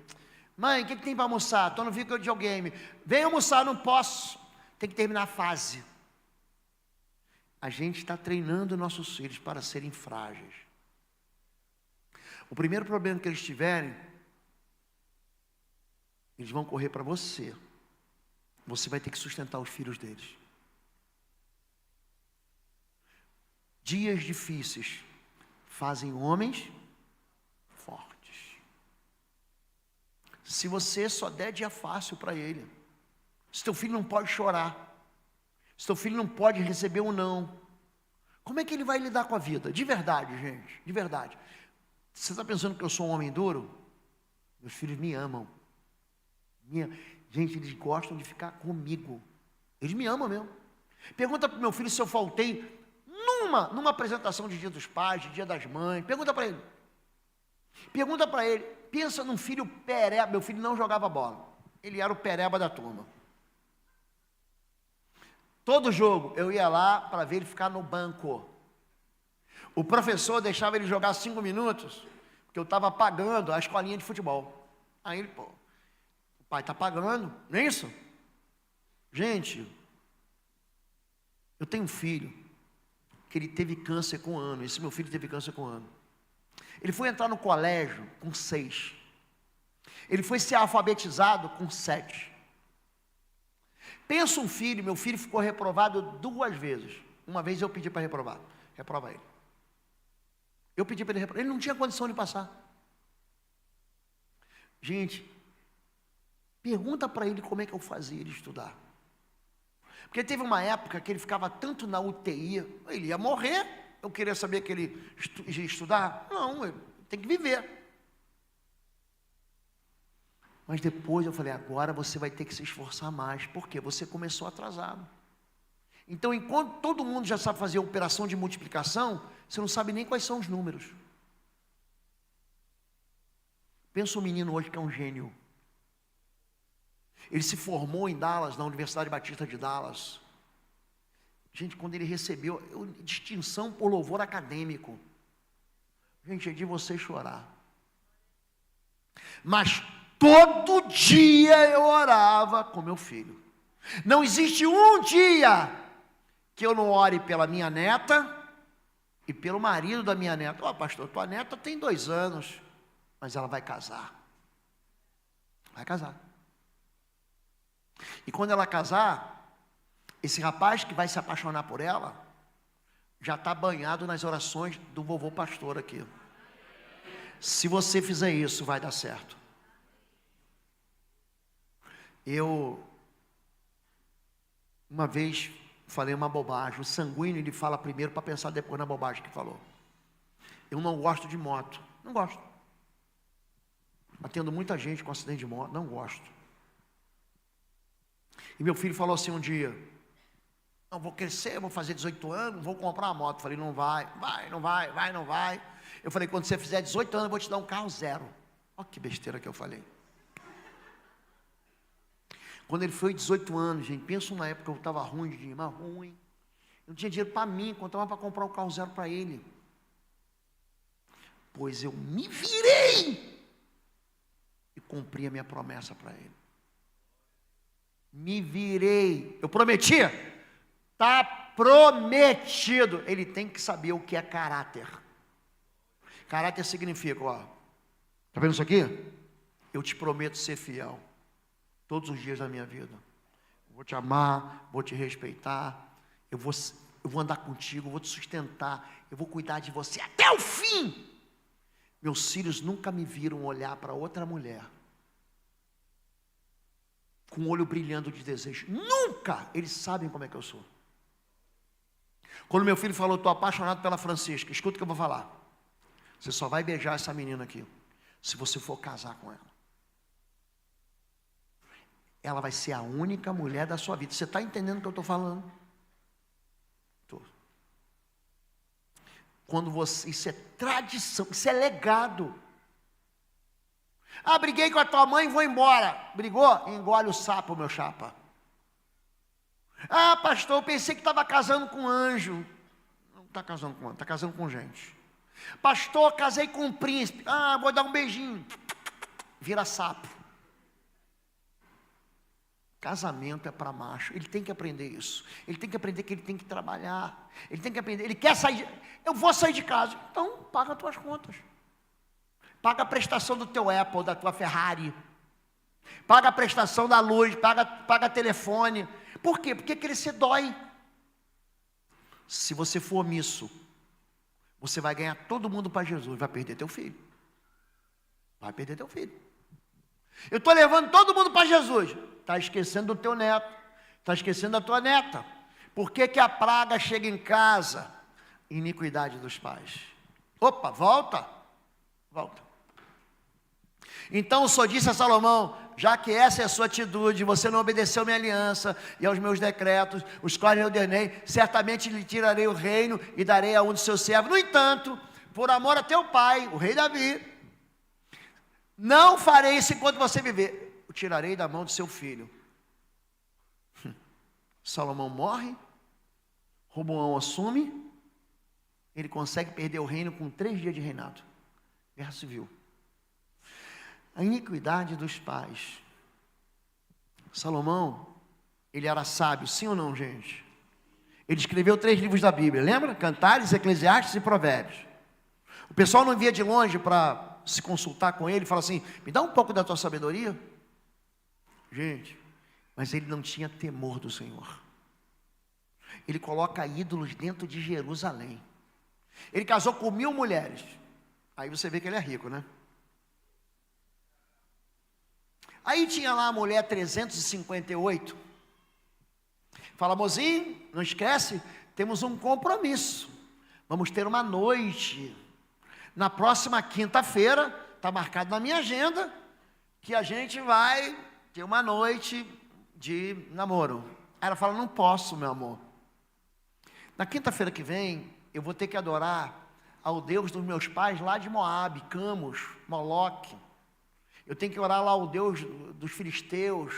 Mãe, o que tem para almoçar? Estou no videogame. Vem almoçar, não posso. Tem que terminar a fase. A gente está treinando nossos filhos para serem frágeis. O primeiro problema que eles tiverem, eles vão correr para você. Você vai ter que sustentar os filhos deles. Dias difíceis fazem homens fortes. Se você só der dia fácil para ele, se teu filho não pode chorar, se teu filho não pode receber um não, como é que ele vai lidar com a vida? De verdade, gente, de verdade. Você está pensando que eu sou um homem duro? Meus filhos me amam. Gente, eles gostam de ficar comigo. Eles me amam mesmo. Pergunta para o meu filho se eu faltei numa apresentação de Dia dos Pais, de Dia das Mães. Pergunta para ele. Pergunta para ele. Pensa num filho pereba. Meu filho não jogava bola. Ele era o pereba da turma. Todo jogo eu ia lá para ver ele ficar no banco. O professor deixava ele jogar 5 minutos, porque eu estava pagando a escolinha de futebol. Aí ele, o pai está pagando, não é isso? Gente, eu tenho um filho, que ele teve câncer com 1 ano, esse meu filho teve câncer com 1 ano. Ele foi entrar no colégio com 6. Ele foi ser alfabetizado com 7. Pensa um filho, meu filho ficou reprovado 2 vezes. Uma vez eu pedi para reprovar, reprova ele. Eu pedi para ele reprovar, ele não tinha condição de passar. Gente, pergunta para ele como é que eu fazia ele estudar. Porque teve uma época que ele ficava tanto na UTI, ele ia morrer, eu queria saber que ele ia estudar. Não, ele tem que viver. Mas depois eu falei, agora você vai ter que se esforçar mais, porque você começou atrasado. Então, enquanto todo mundo já sabe fazer a operação de multiplicação, você não sabe nem quais são os números. Pensa um menino hoje que é um gênio. Ele se formou em Dallas, na Universidade Batista de Dallas. Gente, quando ele recebeu distinção por louvor acadêmico, gente, é de você chorar. Mas todo dia eu orava com meu filho. Não existe um dia que eu não ore pela minha neta e pelo marido da minha neta. Pastor, tua neta tem 2 anos, mas ela vai casar. Vai casar. E quando ela casar, esse rapaz que vai se apaixonar por ela, já está banhado nas orações do vovô pastor aqui. Se você fizer isso, vai dar certo. Eu, uma vez, falei uma bobagem. O sanguíneo, ele fala primeiro para pensar depois na bobagem que falou. Eu não gosto de moto. Não gosto. Atendo muita gente com acidente de moto. Não gosto. E meu filho falou assim um dia, não, vou crescer, vou fazer 18 anos, vou comprar uma moto. Eu falei, não vai. Eu falei, quando você fizer 18 anos, eu vou te dar um carro 0. Olha que besteira que eu falei. Quando ele foi 18 anos, gente, pensa numa época que eu estava ruim de dinheiro, mas ruim. Eu não tinha dinheiro para mim, contava para comprar um carro 0 para ele. pois eu me virei e cumpri a minha promessa para ele. Me virei. Eu prometi? Está prometido. Ele tem que saber o que é caráter. Caráter significa, ó, está vendo isso aqui? Eu te prometo ser fiel todos os dias da minha vida. Eu vou te amar, vou te respeitar, eu vou andar contigo, eu vou te sustentar, eu vou cuidar de você até o fim. Meus filhos nunca me viram olhar para outra mulher com o olho brilhando de desejo. Nunca! Eles sabem como é que eu sou. Quando meu filho falou, estou apaixonado pela Francisca, escuta o que eu vou falar. Você só vai beijar essa menina aqui se você for casar com ela. Ela vai ser a única mulher da sua vida. Você está entendendo o que eu estou falando? Tô. Quando você, isso é tradição, isso é legado. Ah, briguei com a tua mãe, vou embora. Brigou? Engole o sapo, meu chapa. Ah, pastor, eu pensei que estava casando com anjo. Não está casando com anjo, está casando com gente. Pastor, casei com um príncipe. Ah, vou dar um beijinho. Vira sapo. Casamento é para macho. Ele tem que aprender isso. Ele tem que aprender que ele tem que trabalhar. Ele tem que aprender. Ele quer sair. Eu vou sair de casa. Então, paga as tuas contas. Paga a prestação do teu Apple, da tua Ferrari. Paga a prestação da luz. Paga telefone. Por quê? Porque crescer dói. Se você for omisso, você vai ganhar todo mundo para Jesus. Vai perder teu filho. Vai perder teu filho. Eu estou levando todo mundo para Jesus. Está esquecendo do teu neto. Está esquecendo da tua neta. Por que que a praga chega em casa? Iniquidade dos pais. Opa, volta. Volta. Então o Senhor disse a Salomão, já que essa é a sua atitude, você não obedeceu minha aliança e aos meus decretos, os quais eu ordenei, certamente lhe tirarei o reino e darei a um de seus servos. No entanto, por amor a teu pai, o rei Davi, não farei isso enquanto você viver. O tirarei da mão do seu filho. Salomão morre, Roboão assume, ele consegue perder o reino com 3 dias de reinado. Guerra civil. A iniquidade dos pais. Salomão, ele era sábio, sim ou não, gente? Ele escreveu 3 livros da Bíblia, lembra? Cantares, Eclesiastes e Provérbios. O pessoal não via de longe para se consultar com ele e falar assim, me dá um pouco da tua sabedoria. Gente, mas ele não tinha temor do Senhor. Ele coloca ídolos dentro de Jerusalém. Ele casou com 1000 mulheres. Aí você vê que ele é rico, né? Aí tinha lá a mulher 358. Fala, mozinho, não esquece, temos um compromisso. Vamos ter uma noite. Na próxima quinta-feira, está marcado na minha agenda, que a gente vai ter uma noite de namoro. Aí ela fala, não posso, meu amor. Na quinta-feira que vem, eu vou ter que adorar ao Deus dos meus pais lá de Moabe, Camus, Moloque. Eu tenho que orar lá ao Deus dos filisteus,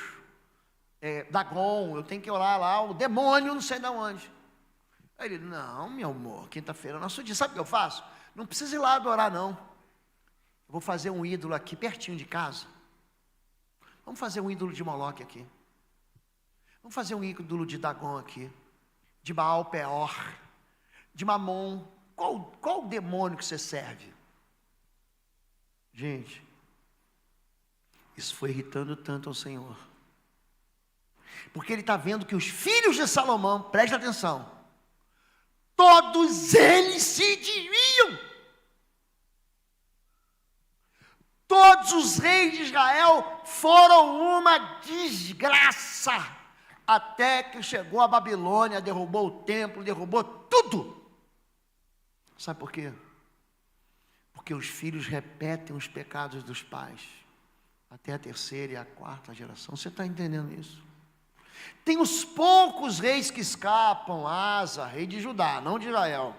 Dagon. Eu tenho que orar lá ao demônio, não sei de onde. Aí ele, não, meu amor, quinta-feira é nosso dia. Sabe o que eu faço? Não precisa ir lá adorar, não. Eu vou fazer um ídolo aqui, pertinho de casa. Vamos fazer um ídolo de Moloque aqui. Vamos fazer um ídolo de Dagon aqui. De Baal Peor. De Mamon. Qual o demônio que você serve? Gente, isso foi irritando tanto ao Senhor. Porque ele está vendo que os filhos de Salomão, preste atenção, todos eles se desviam. Todos os reis de Israel foram uma desgraça. Até que chegou a Babilônia, derrubou o templo, derrubou tudo. Sabe por quê? Porque os filhos repetem os pecados dos pais. Até a 3ª e a 4ª geração. Você está entendendo isso? Tem os poucos reis que escapam. Asa, rei de Judá, não de Israel.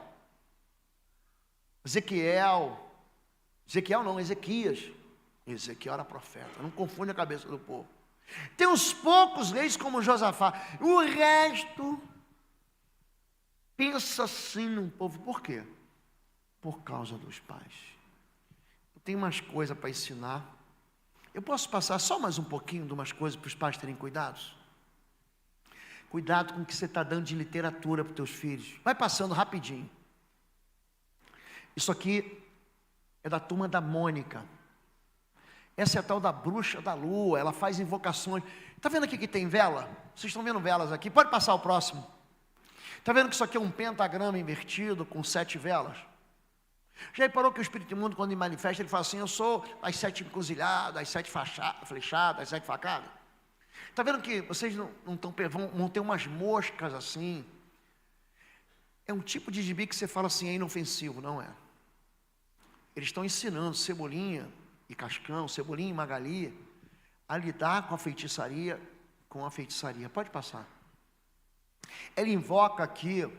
Ezequiel não, Ezequias. Ezequiel era profeta, não confunde a cabeça do povo. Tem uns poucos reis como Josafá. O resto pensa assim no povo. Por quê? Por causa dos pais. tem umas coisas para ensinar. Eu posso passar só mais um pouquinho de umas coisas para os pais terem cuidados? Cuidado com o que você está dando de literatura para os teus filhos. Vai passando rapidinho. Isso aqui é da turma da Mônica. Essa é a tal da bruxa da lua. Ela faz invocações. Está vendo aqui que tem vela? Vocês estão vendo velas aqui? Pode passar o próximo. Está vendo que isso aqui é um pentagrama invertido com 7 velas? Já reparou que o Espírito Imundo, quando ele manifesta, ele fala assim: eu sou as 7 encruzilhadas, as 7 flechadas, as 7 facadas? Está vendo que vocês vão ter umas moscas assim? É um tipo de gibi que você fala assim, é inofensivo, não é? Eles estão ensinando Cebolinha e Cascão, Cebolinha e Magali, a lidar com a feitiçaria, Pode passar. Ele invoca aqui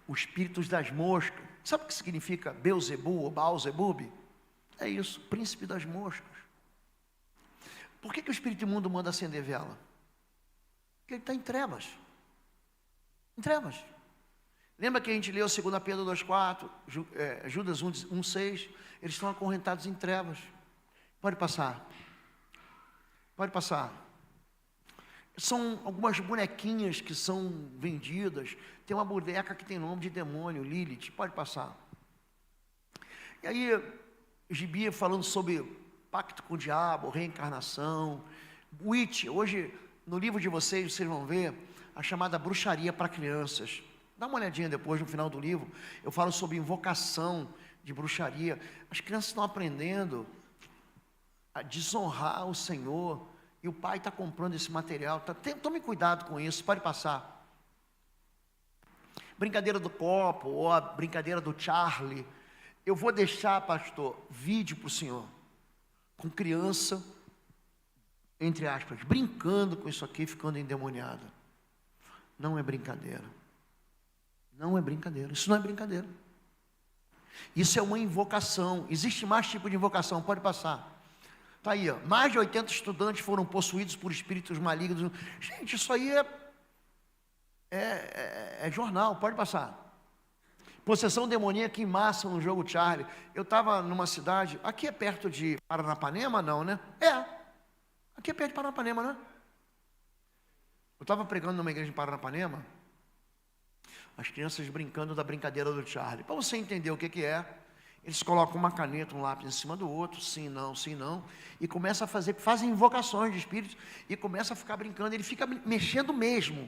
os espíritos das moscas. Sabe o que significa Beuzebu ou Baal-Zebub? É isso, príncipe das moscas. Por que o espírito imundo manda acender vela? Porque ele está em trevas. Em trevas. Lembra que a gente leu 2 Pedro 2,4, Judas 1,6? Eles estão acorrentados em trevas. Pode passar. Pode passar. São algumas bonequinhas que são vendidas. Tem uma boneca que tem nome de demônio, Lilith. Pode passar. E aí, Gibi falando sobre pacto com o diabo, reencarnação. Witch, hoje, no livro de vocês vão ver a chamada bruxaria para crianças. Dá uma olhadinha depois, no final do livro. Eu falo sobre invocação de bruxaria. As crianças estão aprendendo a desonrar o Senhor. E o pai está comprando esse material. Tome cuidado com isso, pode passar. Brincadeira do copo, ou a brincadeira do Charlie. Eu vou deixar, pastor, vídeo para o senhor. Com criança, entre aspas, brincando com isso aqui, ficando endemoniada. Não é brincadeira. Não é brincadeira. Isso não é brincadeira. Isso é uma invocação. Existe mais tipo de invocação, pode passar. Está aí, ó. Mais de 80 estudantes foram possuídos por espíritos malignos. Gente, isso aí é jornal, pode passar. Possessão demoníaca em massa no jogo Charlie. Eu estava numa cidade, aqui é perto de Paranapanema, não, né? Aqui é perto de Paranapanema, né? Eu estava pregando numa igreja em Paranapanema, as crianças brincando da brincadeira do Charlie. Para você entender o que é, eles colocam uma caneta, um lápis em cima do outro, sim, não, e começam a fazem invocações de espíritos, e começam a ficar brincando, ele fica mexendo mesmo,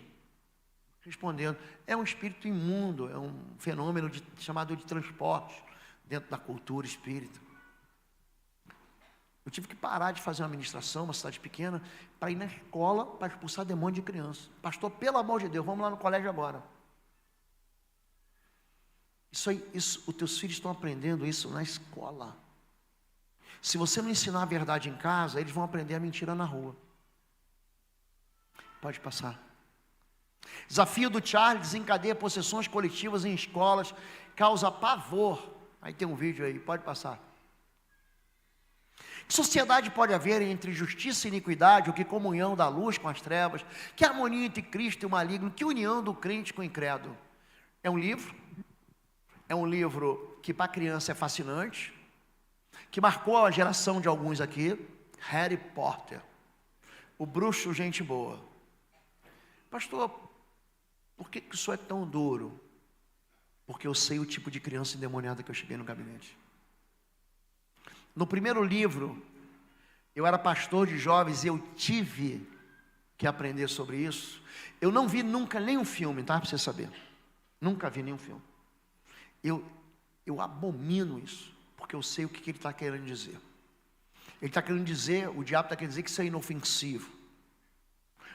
respondendo. É um espírito imundo, é um fenômeno chamado de transporte, dentro da cultura espírita. Eu tive que parar de fazer uma administração, uma cidade pequena, para ir na escola, para expulsar demônio de criança. Pastor, pelo amor de Deus, vamos lá no colégio agora. Os teus filhos estão aprendendo isso na escola. Se você não ensinar a verdade em casa, eles vão aprender a mentira na rua. Pode passar. Desafio do Charlie desencadeia possessões coletivas em escolas, causa pavor. Aí tem um vídeo aí, pode passar. Que sociedade pode haver entre justiça e iniquidade, ou que comunhão da luz com as trevas, que harmonia entre Cristo e o maligno, que união do crente com o incrédulo? É um livro que para criança é fascinante, que marcou a geração de alguns aqui, Harry Potter, o bruxo gente boa. Pastor, por que isso é tão duro? Porque eu sei o tipo de criança endemoniada que eu cheguei no gabinete. No primeiro livro, eu era pastor de jovens e eu tive que aprender sobre isso. Eu não vi nunca nenhum filme, tá? Para você saber. Nunca vi nenhum filme. Eu abomino isso, porque eu sei o que ele está querendo dizer. Ele está querendo dizer, o diabo está querendo dizer que isso é inofensivo.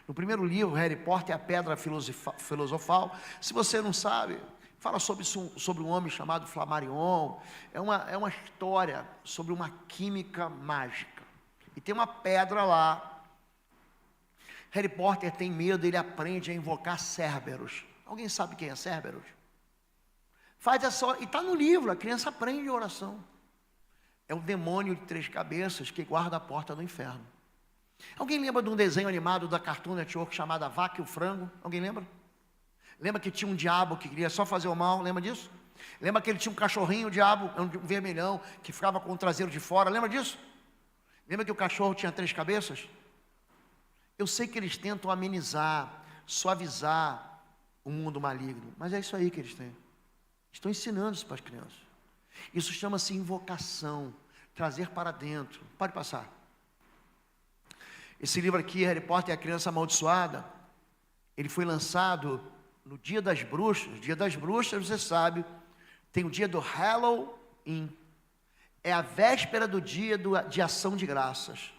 No primeiro livro, Harry Potter é a pedra filosofal. Se você não sabe, fala sobre um homem chamado Flammarion. É uma história sobre uma química mágica. E tem uma pedra lá. Harry Potter tem medo, ele aprende a invocar Cerberus. Alguém sabe quem é Cerberus? Faz essa, e está no livro, a criança aprende a oração. É o demônio de 3 cabeças que guarda a porta do inferno. Alguém lembra de um desenho animado da Cartoon Network chamado A Vaca e o Frango? Alguém lembra? Lembra que tinha um diabo que queria só fazer o mal? Lembra disso? Lembra que ele tinha um cachorrinho, o diabo, um vermelhão, que ficava com o traseiro de fora, lembra disso? Lembra que o cachorro tinha 3 cabeças? Eu sei que eles tentam amenizar, suavizar o mundo maligno, mas é isso aí que eles têm. Estão ensinando isso para as crianças. Isso chama-se invocação, trazer para dentro. Pode passar. Esse livro aqui, Harry Potter e a Criança Amaldiçoada, ele foi lançado no Dia das Bruxas. Dia das Bruxas, você sabe, tem o dia do Halloween. É a véspera do dia de ação de graças.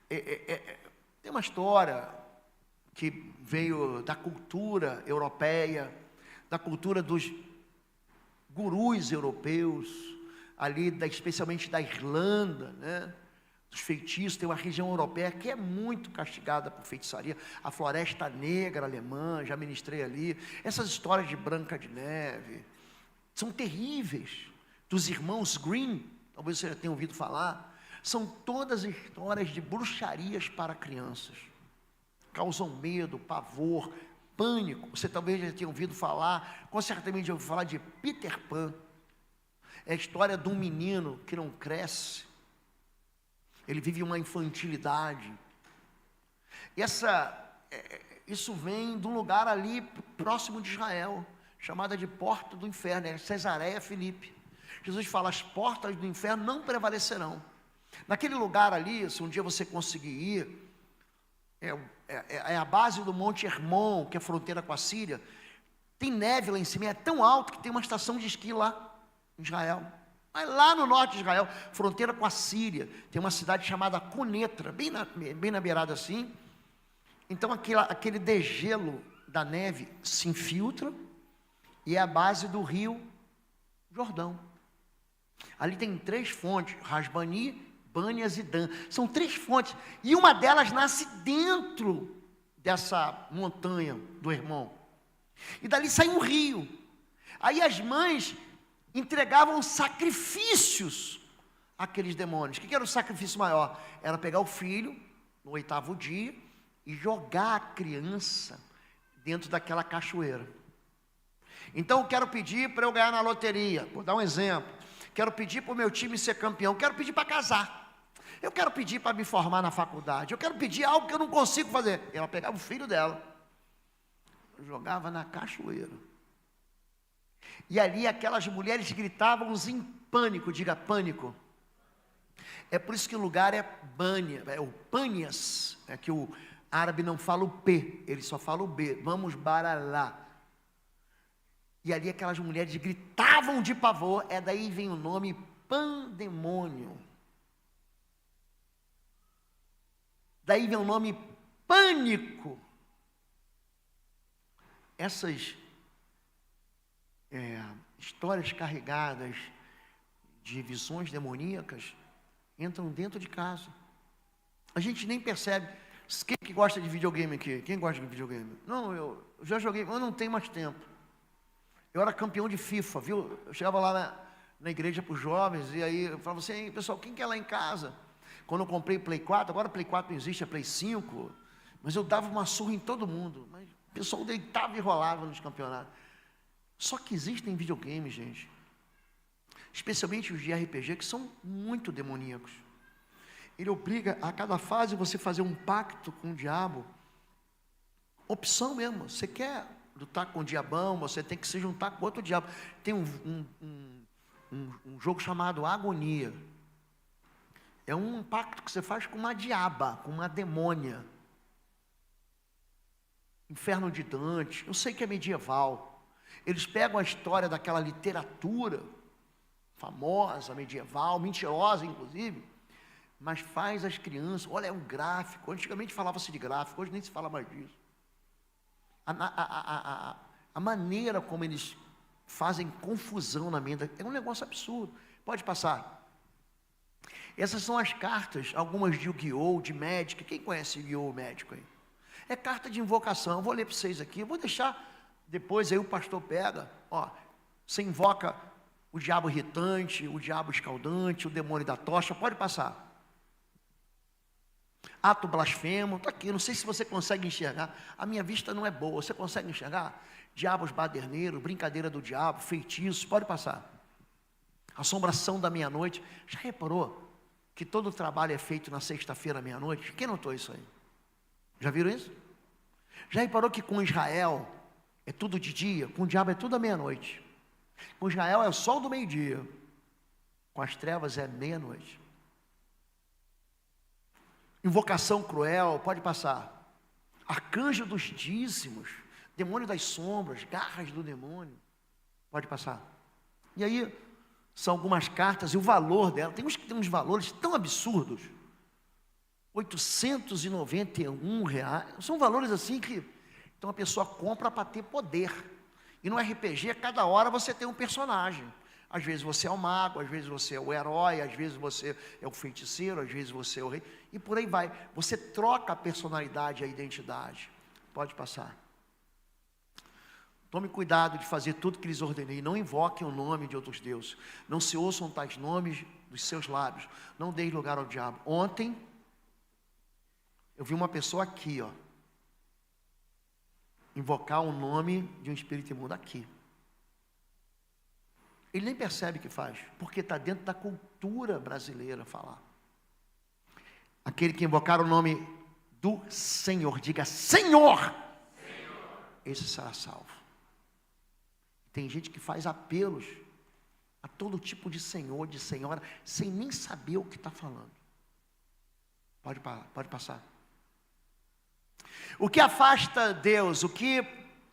Tem uma história que veio da cultura europeia, da cultura dos gurus europeus, ali, especialmente da Irlanda, né? Dos feitiços. Tem uma região europeia que é muito castigada por feitiçaria, a Floresta Negra alemã, já ministrei ali. Essas histórias de Branca de Neve são terríveis, dos irmãos Grimm, talvez você já tenha ouvido falar. São todas histórias de bruxarias para crianças, causam medo, pavor, pânico. Você talvez já tenha ouvido falar, com certeza já ouviu falar de Peter Pan. É a história de um menino que não cresce, ele vive uma infantilidade. Isso vem de um lugar ali próximo de Israel, chamada de Porta do Inferno, é Cesareia Filipe. Jesus fala: as portas do inferno não prevalecerão. Naquele lugar ali, se um dia você conseguir ir, é a base do Monte Hermon, que é a fronteira com a Síria. Tem neve lá em cima, é tão alto que tem uma estação de esqui lá em Israel. Mas lá no norte de Israel, fronteira com a Síria, tem uma cidade chamada Cunetra, bem na beirada assim. Então aquele degelo da neve se infiltra e é a base do rio Jordão. Ali tem 3 fontes, Rasbani, Bânias e Dan. São 3 fontes, e uma delas nasce dentro dessa montanha do Hermon. E dali sai um rio. Aí as mães entregavam sacrifícios àqueles demônios. O que era o sacrifício maior? Era pegar o filho, no 8º dia, e jogar a criança dentro daquela cachoeira. Então eu quero pedir para eu ganhar na loteria, vou dar um exemplo. Quero pedir para o meu time ser campeão, quero pedir para casar. Eu quero pedir para me formar na faculdade, eu quero pedir algo que eu não consigo fazer. Ela pegava o filho dela, jogava na cachoeira. E ali aquelas mulheres gritavam em pânico, diga pânico. É por isso que o lugar é Bânia, é o Bânias, é que o árabe não fala o P, ele só fala o B, vamos para lá. E ali aquelas mulheres gritavam de pavor, daí vem o nome pandemônio. Daí vem o nome pânico. Essas histórias carregadas de visões demoníacas entram dentro de casa. A gente nem percebe. Quem que gosta de videogame aqui? Quem gosta de videogame? Não, eu já joguei, mas não tenho mais tempo. Eu era campeão de FIFA, viu? Eu chegava lá na igreja para os jovens, e aí eu falava assim: pessoal, quem quer lá em casa? Quando eu comprei Play 4, agora Play 4 não existe, é Play 5, mas eu dava uma surra em todo mundo, mas o pessoal deitava e rolava nos campeonatos. Só que existem videogames, gente, especialmente os de RPG, que são muito demoníacos. Ele obriga a cada fase você fazer um pacto com o diabo, opção mesmo. Você quer lutar com o diabão, você tem que se juntar com outro diabo. Tem um jogo chamado Agonia. É um pacto que você faz com uma diaba, com uma demônia. Inferno de Dante, eu sei que é medieval. Eles pegam a história daquela literatura famosa, medieval, mentirosa inclusive, mas faz as crianças, olha, é um gráfico. Antigamente falava-se de gráfico, hoje nem se fala mais disso. A maneira como eles fazem confusão na mente, é um negócio absurdo. Pode passar. Essas são as cartas, algumas de Yu-Gi-Oh!, de Magic. Quem conhece Yu-Gi-Oh! Médico aí? É carta de invocação. Eu vou ler para vocês aqui, eu vou deixar, depois aí o pastor pega. Ó, você invoca o diabo irritante, o diabo escaldante, o demônio da tocha. Pode passar. Ato blasfemo, está aqui, não sei se você consegue enxergar. A minha vista não é boa, você consegue enxergar? diabos baderneiros, brincadeira do diabo, feitiços, pode passar. Assombração da meia-noite. Já reparou que todo o trabalho é feito na sexta-feira à meia-noite? Quem notou isso aí? Já viram isso? Já reparou que com Israel é tudo de dia, com o diabo é tudo à meia-noite? Com Israel é o sol do meio-dia, com as trevas é meia-noite. Invocação cruel, pode passar. Arcanjo dos dízimos, demônio das sombras, garras do demônio, pode passar. E aí, são algumas cartas, e o valor dela, tem uns valores tão absurdos, R$891, são valores assim que, então a pessoa compra para ter poder, e no RPG, cada hora você tem um personagem, às vezes você é o mago, às vezes você é o herói, às vezes você é o feiticeiro, às vezes você é o rei, e por aí vai, você troca a personalidade, a identidade, pode passar. Tome cuidado de fazer tudo que lhes ordenei. Não invoquem o nome de outros deuses. Não se ouçam tais nomes dos seus lábios. Não deis lugar ao diabo. Ontem, eu vi uma pessoa aqui, ó, invocar o nome de um espírito imundo aqui. Ele nem percebe que faz, porque está dentro da cultura brasileira falar. Aquele que invocar o nome do Senhor, diga Senhor, Senhor. Esse será salvo. Tem gente que faz apelos a todo tipo de senhor, de senhora, sem nem saber o que está falando. Pode passar. O que afasta Deus, o que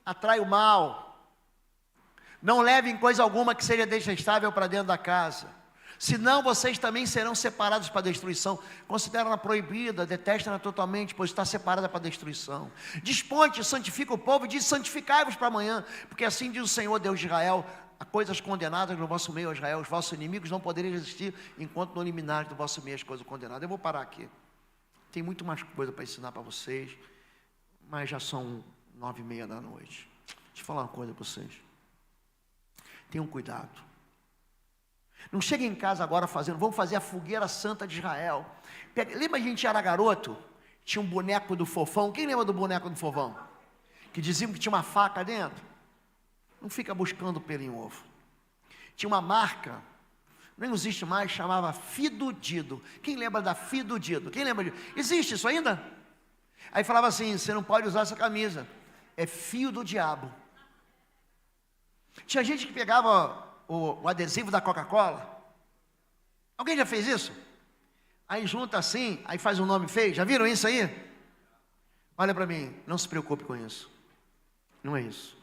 atrai o mal, não levem coisa alguma que seja detestável para dentro da casa, senão vocês também serão separados para a destruição. Considera-na proibida, detesta-na totalmente, pois está separada para a destruição. Dispõe-te, santifica o povo e diz: santificai-vos para amanhã, porque assim diz o Senhor Deus de Israel: há coisas condenadas no vosso meio, Israel, os vossos inimigos não poderem resistir, enquanto não eliminarem do vosso meio as coisas condenadas. Eu vou parar aqui, tem muito mais coisa para ensinar para vocês, mas já são 9h30 da noite. Deixa eu falar uma coisa para vocês, tenham cuidado. Não chega em casa agora vamos fazer a fogueira santa de Israel. Lembra a gente era garoto? Tinha um boneco do Fofão. Quem lembra do boneco do Fofão? Que diziam que tinha uma faca dentro. Não fica buscando pelo em ovo. Tinha uma marca, não existe mais, chamava Fido Dido. Quem lembra da Fido Dido? Quem lembra disso? Existe isso ainda? Aí falava assim: você não pode usar essa camisa, é fio do diabo. Tinha gente que pegava o adesivo da Coca-Cola. Alguém já fez isso? Aí junta assim, aí faz um nome feio. Já viram isso aí? Olha para mim, não se preocupe com isso. Não é isso.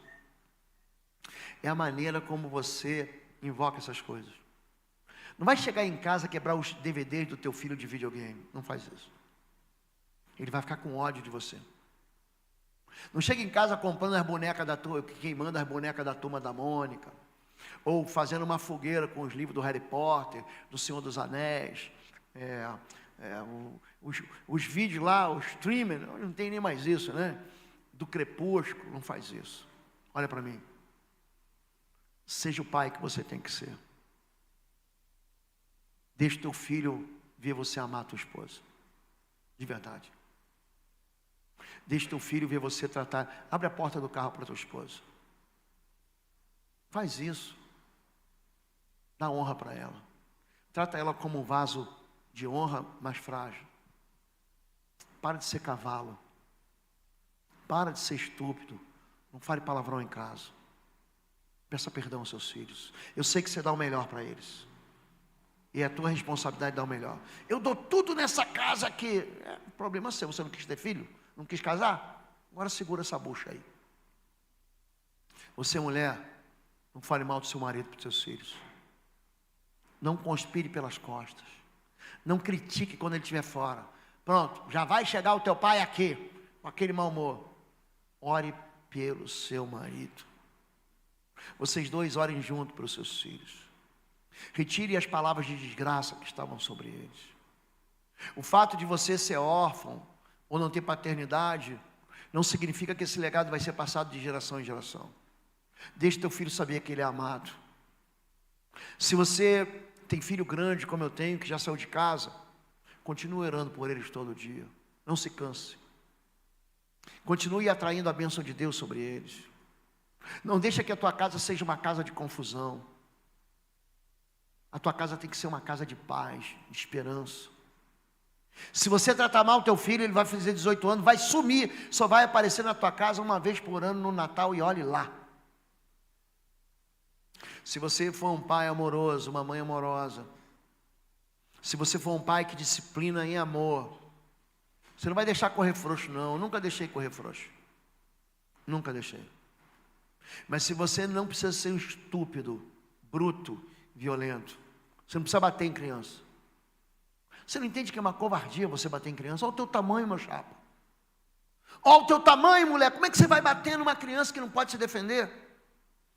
É a maneira como você invoca essas coisas. Não vai chegar em casa quebrar os DVDs do teu filho de videogame. Não faz isso. Ele vai ficar com ódio de você. Não chega em casa comprando as bonecas queimando as bonecas da Turma da Mônica, ou fazendo uma fogueira com os livros do Harry Potter, do Senhor dos Anéis, os vídeos lá, o streamer, não tem nem mais isso, né? Do Crepúsculo, não faz isso. Olha para mim. Seja o pai que você tem que ser. Deixa teu filho ver você amar a tua esposa. De verdade. Deixa teu filho ver você tratar. Abre a porta do carro para tua esposa. Faz isso. Dá honra para ela. Trata ela como um vaso de honra, mas frágil. Para de ser cavalo. Para de ser estúpido. Não fale palavrão em casa. Peça perdão aos seus filhos. Eu sei que você dá o melhor para eles. E é a tua responsabilidade dar o melhor. Eu dou tudo nessa casa aqui. O problema é seu. Você não quis ter filho? Não quis casar? Agora segura essa bucha aí. Você, mulher, não fale mal do seu marido para os seus filhos. Não conspire pelas costas. Não critique quando ele estiver fora. Pronto, já vai chegar o teu pai aqui, com aquele mau humor. Ore pelo seu marido. Vocês dois orem junto para os seus filhos. Retire as palavras de desgraça que estavam sobre eles. O fato de você ser órfão ou não ter paternidade não significa que esse legado vai ser passado de geração em geração. Deixe teu filho saber que ele é amado. Se você tem filho grande como eu tenho, que já saiu de casa, continue orando por eles todo dia. Não se canse. Continue atraindo a bênção de Deus sobre eles. Não deixa que a tua casa seja uma casa de confusão. A tua casa tem que ser uma casa de paz, de esperança. Se você tratar mal o teu filho, ele vai fazer 18 anos, vai sumir, só vai aparecer na tua casa uma vez por ano no Natal e olhe lá. Se você for um pai amoroso, uma mãe amorosa, se você for um pai que disciplina em amor, você não vai deixar correr frouxo, não. Eu nunca deixei correr frouxo. Nunca deixei. Mas se você não precisa ser um estúpido, bruto, violento, você não precisa bater em criança. Você não entende que é uma covardia você bater em criança? Olha o teu tamanho, meu chapa. Olha o teu tamanho, mulher. Como é que você vai bater numa criança que não pode se defender?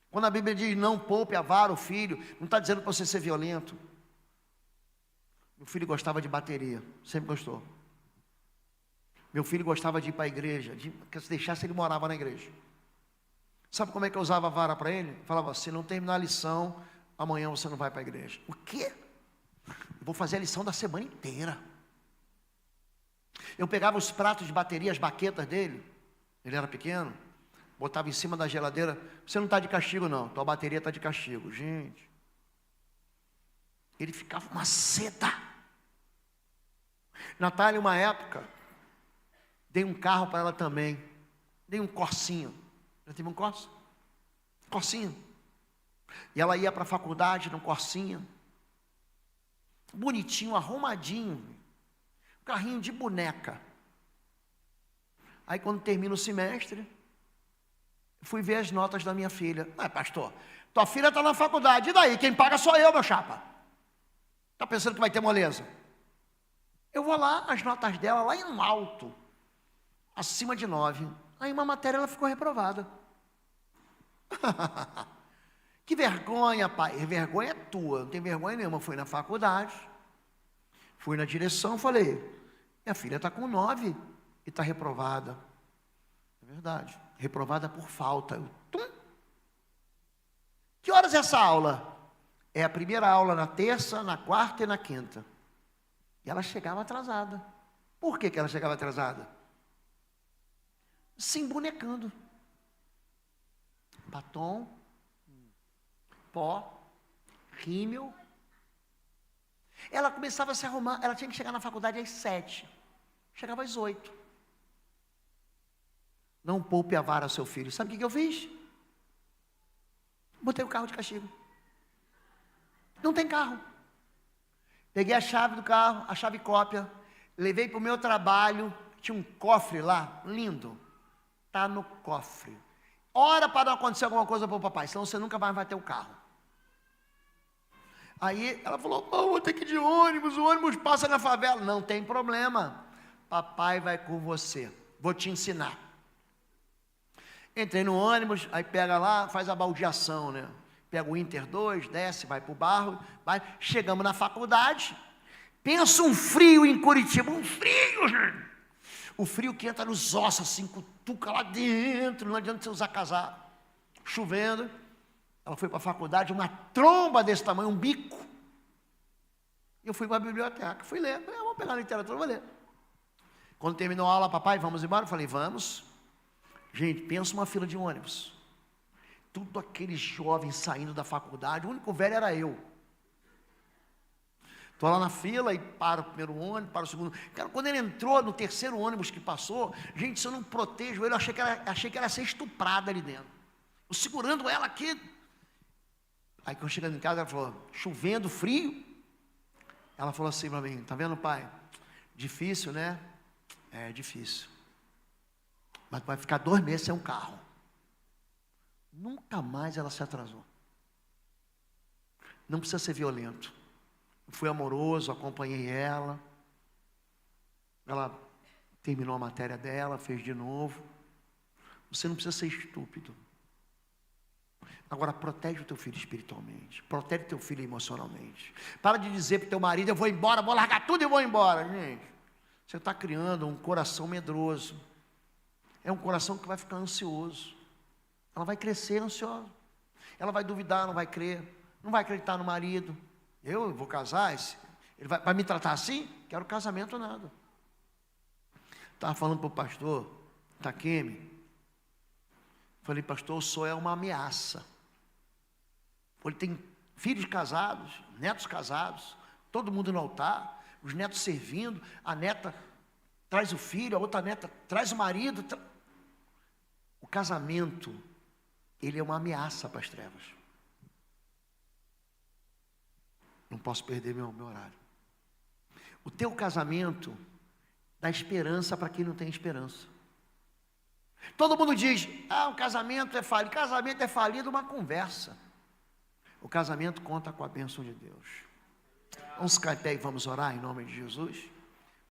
Quando a Bíblia diz não poupe a vara o filho, não está dizendo para você ser violento. Meu filho gostava de bateria, sempre gostou. Meu filho gostava de ir para a igreja, porque se deixasse ele morava na igreja. Sabe como é que eu usava a vara para ele? Eu falava, se não terminar a lição, amanhã você não vai para a igreja. O quê? Eu vou fazer a lição da semana inteira. Eu pegava os pratos de bateria, as baquetas dele, ele era pequeno, botava em cima da geladeira, você não está de castigo não, tua bateria está de castigo. Gente, ele ficava uma seda. Natália, uma época, dei um carro para ela também, dei um Corsinha. Já teve um Corsa? Corsinha. E ela ia para a faculdade no Corsinha, bonitinho, arrumadinho, um carrinho de boneca. Aí quando termina o semestre, fui ver as notas da minha filha. Pastor, tua filha está na faculdade, e daí? Quem paga sou eu, meu chapa. Está pensando que vai ter moleza? Eu vou lá, as notas dela lá em alto, acima de 9. Aí uma matéria ela ficou reprovada. Que vergonha, pai. Vergonha é tua, não tem vergonha nenhuma. Fui na faculdade, fui na direção, falei, minha filha está com 9 e está reprovada. É verdade, reprovada por falta. Que horas é essa aula? É a primeira aula na terça, na quarta e na quinta. E ela chegava atrasada. Por que ela chegava atrasada? Se embonecando. Batom, pó, rímel. Ela começava a se arrumar, ela tinha que chegar na faculdade às 7. Chegava às 8. Não poupe a vara ao seu filho. Sabe o que eu fiz? Botei o carro de castigo. Não tem carro. Peguei a chave do carro, a chave cópia, levei para o meu trabalho, tinha um cofre lá, lindo. Está no cofre. Ora para não acontecer alguma coisa para o papai, senão você nunca mais vai ter o carro. Aí ela falou, vou ter que ir de ônibus, o ônibus passa na favela. Não tem problema, papai vai com você, vou te ensinar. Entrei no ônibus, aí pega lá, faz a baldeação, né? Pega o Inter 2, desce, vai para o Barro, vai. Chegamos na faculdade, pensa um frio em Curitiba, um frio, gente. O frio que entra nos ossos, assim, cutuca lá dentro, não adianta você usar casaco. Chovendo, ela foi para a faculdade, uma tromba desse tamanho, um bico. Eu fui para a biblioteca, fui ler, falei, vamos pegar a literatura, vou ler. Quando terminou a aula, papai, vamos embora? Eu falei, vamos. Gente, pensa uma fila de ônibus. Tudo aqueles jovens saindo da faculdade, o único velho era eu. Estou lá na fila e para o primeiro ônibus, para o segundo. Cara, quando ele entrou no terceiro ônibus que passou, gente, se eu não protejo ele, eu achei que ela ia ser estuprada ali dentro. Eu segurando ela aqui. Aí quando eu chegando em casa, ela falou, chovendo, frio. Ela falou assim para mim, tá vendo, pai? Difícil, né? É difícil. Mas vai ficar 2 meses sem um carro. Nunca mais ela se atrasou. Não precisa ser violento. Fui amoroso, acompanhei ela. Ela terminou a matéria dela, fez de novo. Você não precisa ser estúpido. Agora, protege o teu filho espiritualmente. Protege o teu filho emocionalmente. Para de dizer para o teu marido, eu vou embora, vou largar tudo e vou embora. Gente, você está criando um coração medroso. É um coração que vai ficar ansioso. Ela vai crescer ansiosa. Ela vai duvidar, não vai crer. Não vai acreditar no marido. Eu vou casar? Ele vai me tratar assim? Quero casamento nada. Estava falando para o pastor Takemi. Falei, pastor, o senhor é uma ameaça. Ele tem filhos casados, netos casados, todo mundo no altar, os netos servindo, a neta traz o filho, a outra neta traz o marido. O casamento, ele é uma ameaça para as trevas. Não posso perder meu horário. O teu casamento dá esperança para quem não tem esperança. Todo mundo diz, o casamento é falido. Casamento é falido, uma conversa. O casamento conta com a bênção de Deus. Vamos ficar em pé e vamos orar em nome de Jesus.